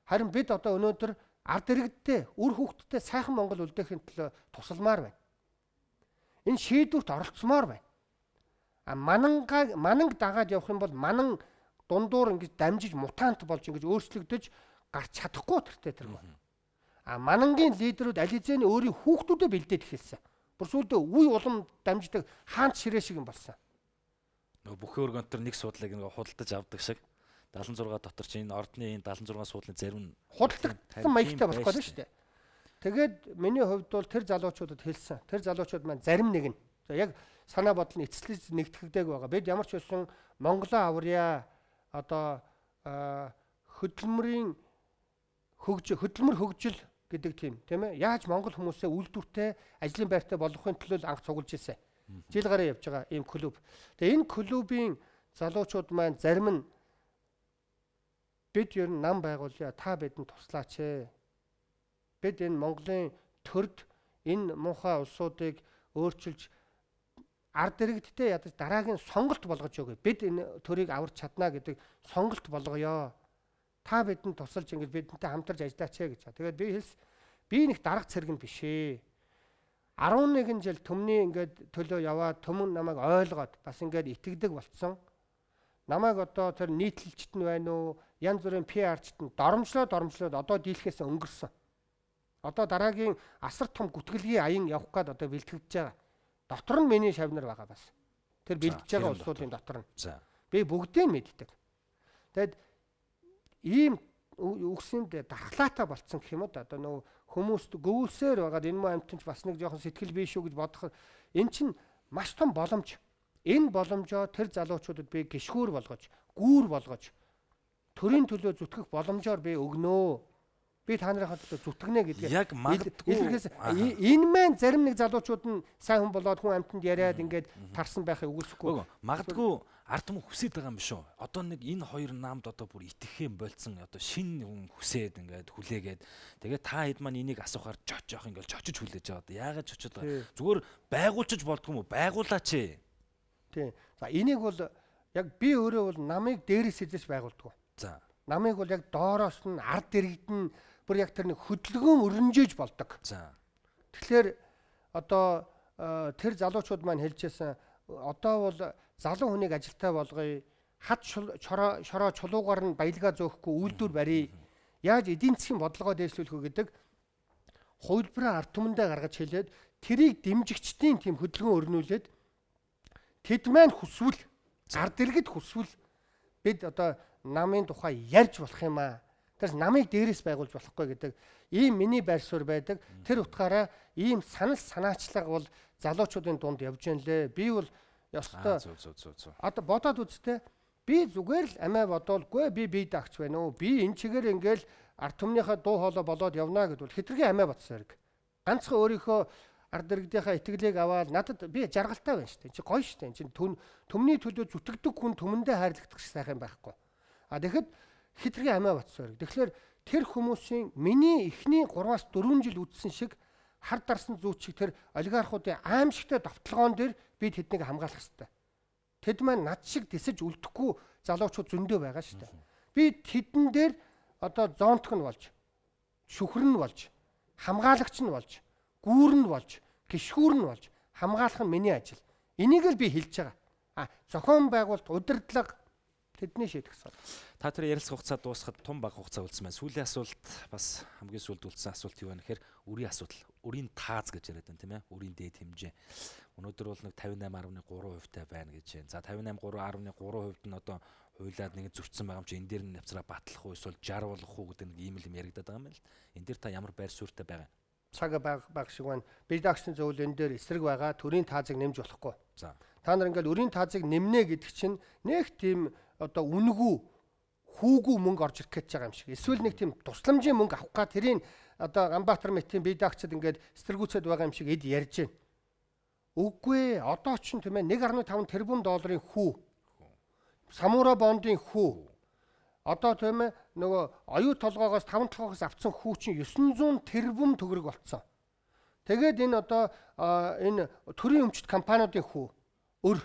Харин бид одоо өнөөдөр ард иргэдтэй, үр хүүхдтэй сайхан Монгол үлдээхийн төлөө тусалмаар байна. Энэ шийдвэрт оролцмоор байна. Мананг дагаад явах юм бол манан дундуур ингэж дамжиж мутант болж ингэж өөрчлөгдөж гарч чадахгүй тэртээ тэр. Манангийн лидерүүд ализэний өөрийн хүүхдүүдэд бэлдээд эхэлсэн. Бүр сүүлдээ үе улам дамждаг хаант ширээ шиг юм болсон. Нөгөө бүхэн өргөнтөр нэг суудлыг нөгөө худалдаж авдаг шиг 76 дотор чинь энэ ордны энэ 76 суудлын зарим нь худалдагдсан маягтай болох гэдэг шүү дээ. Тэгээд миний хувьд бол тэр залуучуудад хэлсэн. Тэр залуучууд маань зарим нэг нь яг санаа бодол нь эцэслэж нэгтгэдэг байгаа. Бид ямар ч байсан Монголоо аварья одоо хөдөлмөр хөгжил гэдэг тийм ээ. Яаж Монгол хүмүүсээ үйлдвэртэй ажлын байртай болгохын төлөө анх цуглаж ирсэн. Жил гараа явж байгаа ийм клуб. Тэгээ энэ клубийн залуучууд маань зарим нь бид ер нь нам байгуулъя, та бидэнд туслаач ээ. Бид энэ Монголын төрд энэ муухай улсуудыг өөрчилж ард иргэдтэй ядаж дараагийн сонголт болгож өгье. Бид энэ төрийг аварч чадна гэдэг сонголт болгоё. Та бидэнд тусалж ингэж бидэнтэй хамтарч ажиллаач гэж. Тэгээд би нэг дарга цэрэг нь биш ээ. 11 жил төмний ингээд төлөө яваад төмөн намайг ойлгоод бас ингээд итгэдэг болцсон. Намайг одоо тэр нийтлэлчт нь байна уу? Янз бүрийн PR-чт нь доромжлоод одоо дийлхээс өнгөрсөн. Одоо дараагийн асар том гүтгэлгийн аян явах гээд одоо бэлтгэж байгаа. Дотор нь миний шавнар байгаа бас. Тэр бэлдэж байгаа улсуудын дотор нь. Би бүгдийг мэддэг. Тэгэд ийм үгсэнд дархлаатай болцсон гэх юм уу? Одоо нөгөө хүмүүст гөвөлсөөр байгаад энэ мөн амтч бас нэг жоохон сэтгэл бий шүү гэж бодох. Эн чинь маш том боломж. Энэ боломжоо тэр залуучуудад би гიშгүүр болгож, гүүр болгож төрийн төлөө зүтгэх боломжоор би өгнөө. Би та нарын хатад зүтгэнэ гэдгээ. Яг магадгүй энэ маань зарим нэг залуучууд нь сайн хүн болоод хүн амтнд яриад ингээд тарсан байхыг үгүйсэхгүй. Магадгүй ард түмэн хүсэж байгаа юм биш үү? Одоо нэг энэ хоёр наамд одоо бүр итгэхээ болцсон одоо шинэ хүн хүсээд ингээд хүлээгээд тэгээд та хэд маань энийг асуухаар жоох ингээд чочиж хүлээж байгаа. Яагаад чочод байгаа? Зүгээр байгуулчих болдгоо юм уу? Байгуулаач ээ. Тийм. За энийг бол яг би өөрөө бол намайг дээрээс эзэж байгуулдаг. За. Намайг бол яг доороос нь ард иргэд нь бүр яг тэр нэг хөдөлгөөн өрнжээж болдог. За. Тэгэхээр одоо тэр залуучууд маань хэлжсэн одоо бол залуу хүнийг ажилтаа болгоё. Хад шороо чулуугаар нь баялгаа зөөхөхгүй үйлдвэр барья. Яаж эдийн засгийн бодлогоо дээшлүүлэх вэ гэдэг хувилбараа ард түмэндээ гаргаж хэлээд тэрийг дэмжигчдийн тийм хөдөлгөөн өрнүүлээд тэд маань хүсвэл ард иргэд хүсвэл бид одоо намын тухай ярьж болох юм аа. Тэрс намыг дээрээс байгуулж болохгүй гэдэг ийм миний байр суурь байдаг. Тэр утгаараа ийм санал санаачлага бол залуучуудын дунд явж гэн лээ. Би бол ёстой. Одоо бодоод үзтээ би зүгээр л амиа бодоолгүй би бие дагч байна уу? Би энэ чигээр ингээл ард түмнийхээ дуу хоолой болоод явна гэдвэл хитрхи амиа бодсон хэрэг. Ганцхан өөрийнхөө ард иргэдийнхээ итгэлийг аваад надад би жаргалтай байна шүү дээ. Чи гоё шүү дээ. Чи төмний төлөө зүтгэдэг хүн төмөндөө хайрлагдах сайхан байхгүй. А тэгэхэд хитрхи амиа бодсон хэрэг. Тэгэхээр тэр хүмүүсийн миний эхний 3-4 жил үдсэн шиг хар дарсан зүүч шиг тэр олигархуудын аимшигтай довтлогоон дээр би тэднийг хамгаалах хэрэгтэй. Тэд маань над шиг тисэж үлдэхгүй залуучууд зөндөө байгаа шүү дээ. Би тэдэн дээр одоо зоонтх нь болж, шүхэр нь болж, хамгаалагч нь болж, гүүр нь болж, гишгүүр нь болж хамгаалах нь миний ажил. Энийг л би хэлж байгаа. Зохион байгуулалт, удирдлага тэдний шийдэх ёстой. Та тэр ярилцах хугацаа дуусахад тун бага хугацаа үлдсэн байна. Сүүлийн асуулт бас хамгийн сүүлд үлдсэн асуулт юу вэ гэхээр үрийн асуудал. Үрийн тааз гэж яриад байна тийм ээ. Үрийн дээд хэмжээ. Өнөөдөр бол нэг 58.3% таа байна гэж байна. За 58.3% нь одоо хуйлаад нэг зөрчсөн байгаа юм чи энэ дээр нь навцраа батлах уу эсвэл 60 болох уу гэдэг нэг ийм л юм яригадаад байгаа юм байна л. Энэ дээр та ямар байр суурьтай байгаа юм? Цаг баг шиг байна. Би дагчны зөвлөл энэ дээр эсрэг байгаа. Төрийн таазыг нэмж болохгүй. За. Та нар ингээл үрийн таазыг нэмнэ гэдэг чинь нэг тийм одоо үнэгүй хүүгүй мөнгө орж ирэх гэж байгаа юм шиг. Эсвэл нэг тийм тусламжийн мөнгө авах га тэрийг одоо Ганбаатар мэтийн бие даагчид ингээд стэргүүцэд байгаа юм шиг эд ярьж байна. Үгүй ээ. Одоо ч тийм ээ 1.5 тэрбум долларын хүү. Самура бондын хүү. Одоо тийм ээ нөгөө оюу толгоогоос 5 толгоогоос авцсан хүү чинь 900 тэрбум төгрөг болцсон. Тэгээд энэ одоо энэ төрийн өмчт компаниудын хүү өр.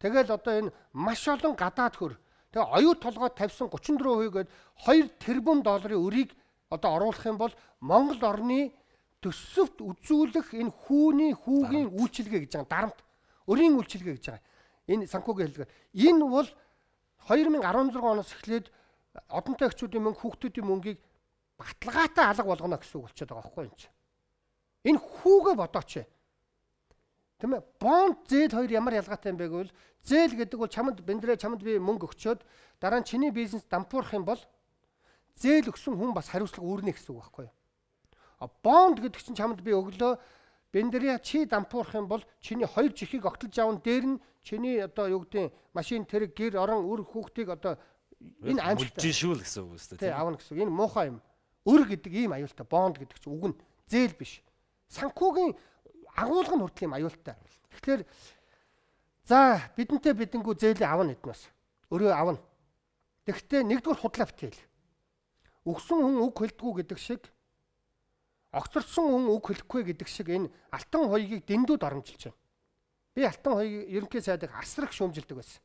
Тэгэл одоо энэ маш олон гадаад хөр. Тэгээ оюу толгойд тавьсан 34% гээд 2 тэрбум долларын өрийг одоо оруулах юм бол Монгол орны төсөвт үзүүлэх энэ хүүгийн үйлчилгээ гэж байгаа дарамт. Өрийн үйлчилгээ гэж байгаа. Энэ санхүүгийн хэллэгээр. Энэ бол 2016 оноос эхлээд одонтой эхчүүдийн мөнгө хүүхдүүдийн мөнгийг баталгаатай алга болгоно гэсэн үг болчиход байгаа байхгүй юм чи. Энэ хүүгээ бодооч. Тийм ээ. Бонд зээл хоёр ямар ялгаатай юм бэ гэвэл зээл гэдэг бол чамд би мөнгө өгчөөд дараа нь чиний бизнес дампуурах юм бол зээл өгсөн хүн бас хариуцлага үүрнэ гэсэн үг байхгүй юу? Бонд гэдэг чинь чамд би өглөө бендрия чи дампуурах юм бол чиний хоёр чихийг огтлж аавн дээр нь чиний одоо юу гэдэг машин тэрэг гэр орон өр хүүхдийг одоо энэ аимшигтай шүүл гэсэн үг үстэй тийм аавна гэсэн. Энэ муухай юм. Өр гэдэг ийм аюултай бонд гэдэг чинь үг нь зээл биш. Санхүүгийн агуулга нь хүртэл юм аюултай. Тэгэхээр за бидэнгүү зээлээ авна эднээс. Өрөө авна. Тэгэхдээ нэгдүгээр худлаа битэл. Өгсөн хүн үг хэлдэггүй гэдэг шиг огцорсон хүн үг хэлэхгүй гэдэг шиг энэ алтан хоёгийг дэндүүд оромжилж байна. Би алтан хоёгийг ерөнхий сайдыг асрах шүүмжилдэг байсан.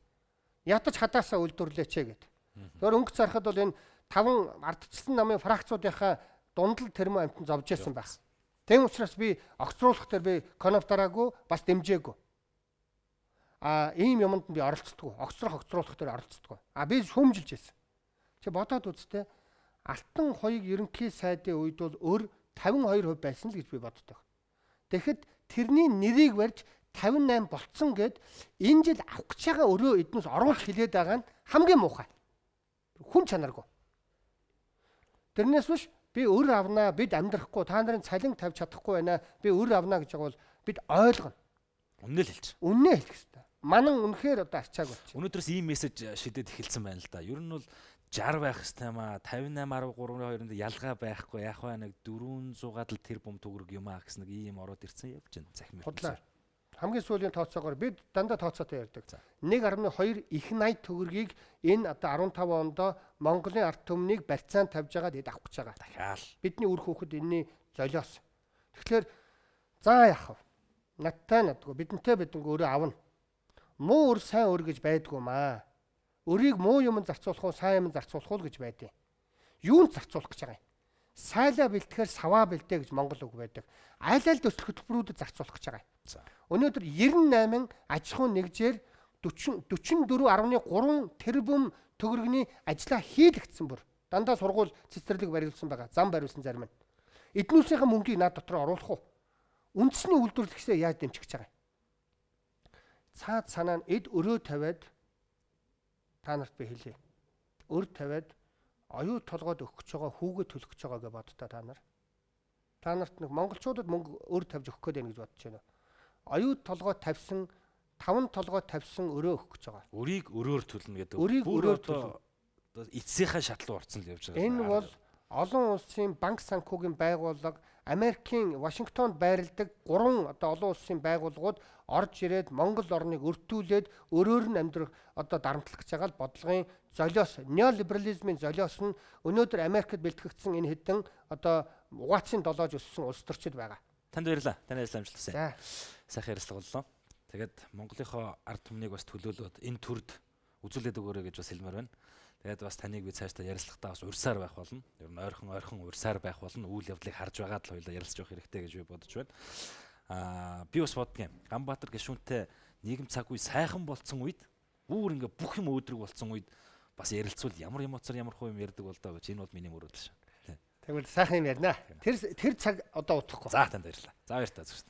Ядаж хадаасаа үйлдвэрлээч гэд. Тэр өнгө зарахад бол энэ 5 ардчилсан намын фракцуудынхаа дунд л тэрмэн амтан зовж байсан байх. Тэм учраас би огцруулах дээр би коноп дараагүй бас дэмжээгүй. Ийм юмд би оролцдоггүй. Огцруулах дээр оролцдоггүй. Би шүүмжилж байсан. Чи бодоод үзтээ алтан хоёыг ерөнхий сайдын үед бол өр 52% байсан л гэж би боддог. Тэгэхэд тэрний нэрийг барьж 58 болцсон гэд энэ жил авах гэж байгаа өрөө эднээс оруулах хилээд байгаа нь хамгийн муухай. Хүн чанаргүй. Тэрнээс биш би өр авнаа, бид амьдрахгүй, та нарын цалин тавьж чадахгүй байна. Би өр авнаа гэж байгаа бол бид ойлгоно. Үннээ л хэлж. Үннээ хэлэх хэрэгтэй. Манан үнэхээр одоо арчааг болчих. Өнөөдрөөс ийм мессеж шидэд эхэлсэн байна л да. Ер нь бол 60 байх хэвээр маа 58.3-2-нд ялгаа байхгүй яг бай нэг 400-аад л тэр бум төгрөг юм аа гэсэн нэг ийм ороод ирсэн явж байна захим худлаа. Хамгийн сүүлийн тооцоогоор бид дандаа тооцоотой ярьдаг. 1.2 их 80 төгрөгийг энэ одоо 15 онд Монголын ард түмнийг барьцаанд тавьж байгаа дэд авах гэж байгаа. Дахиад Бидний үр хүүхэд энэний золиос. Тэгэхээр за яах вэ? Надтай надгүй бидэнтэй бидэнгүй өөрөө авна. Муу өр сайн өр гэж байдгүй маа. Өрийг муу юм зарцуулах уу, сайн юм зарцуулах уу гэж байдیں۔ Юунд зарцуулах гэж байгаа юм? Сайлаа бэлтгэхээр саваа бэлдээ гэж монгол үг байдаг. Айл айл төсөл хөтөлбөрүүдэд зарцуулах гэж байгаа юм. Өнөөдөр 98 аж ахуйн нэгжээр 44.3 тэрбум төгрөгийн ажлаа хийлэгдсэн бүр. Дандаа сургууль цэцэрлэг бариулсан байгаа. Зам бариулсан зарим нь. Эднүүсийн мөнгийг над дотор оруулах уу? Үндэсний үйлдвэрлэгчдээ яаж дэмжих гэж байгаа юм? Цаад санаа нь эд өрөө тавиад та нарт би хэлье. Өр тавиад оюу толгойд өгөх гэж байгаа хүүгээ төлөх гэж байгаа гэж боддоо та нар. Та нарт нэг монголчуудад мөнгө өр тавьж өгөх гээд байна гэж бодож байна. Оюу толгой тавьсан 5 толгой тавьсан өрөө өгөх гэж байгаа. Өрийг өрөөр төлнө гэдэг. Өрийг өрөөр төлнө. Эцсийнхаа шатлан урцсан л явж байгаа. Энэ бол олон улсын банк санхүүгийн байгууллага, Америкийн Вашингтонд байрладаг 3 одоо олон улсын байгууллагууд орж ирээд Монгол орныг өртүүлээд өрөөр нь амьдрах одоо дарамтлах гэж байгаа л бодлогын золиос, неолиберализмын золиос нь өнөөдөр Америкт бэлтгэгдсэн энэ хэдэн одоо угаацын долоож өссөн улс төрчид байгаа. Танд баярлалаа. Таны ажил амжилт хүсье. За. Сайхан ярилцлага боллоо. Тэгээд Монголынхоо ард түмнийг бас төлөөлөөд энэ төрд үзүүлээд өгөөрэй гэж бас хэлмээр байна. Тэгээд бас таныг би цаашдаа ярилцлагатаа бас урьсаар байх болно. Ер нь ойрхон урьсаар байх болно. Үйл явдлыг харж байгаад л хоёулаа ярилцж явах хэрэгтэй гэж би бодож байна. Би бас боддгийн. Ганбаатар гишүүнтэй нийгэм цаг үе сайхан болцсон үед бүр ингээ бүх юм өөдрөг болцсон үед бас ярилцвал ямар эмоцор ямар хуу юм ярьдаг болдоо гэж энэ бол миний мөрөөдөл шээ. Тэгвэл сайхан юм ярина. Тэр цаг одоо удахгүй. За танд баярлалаа. За баяр та зүгт.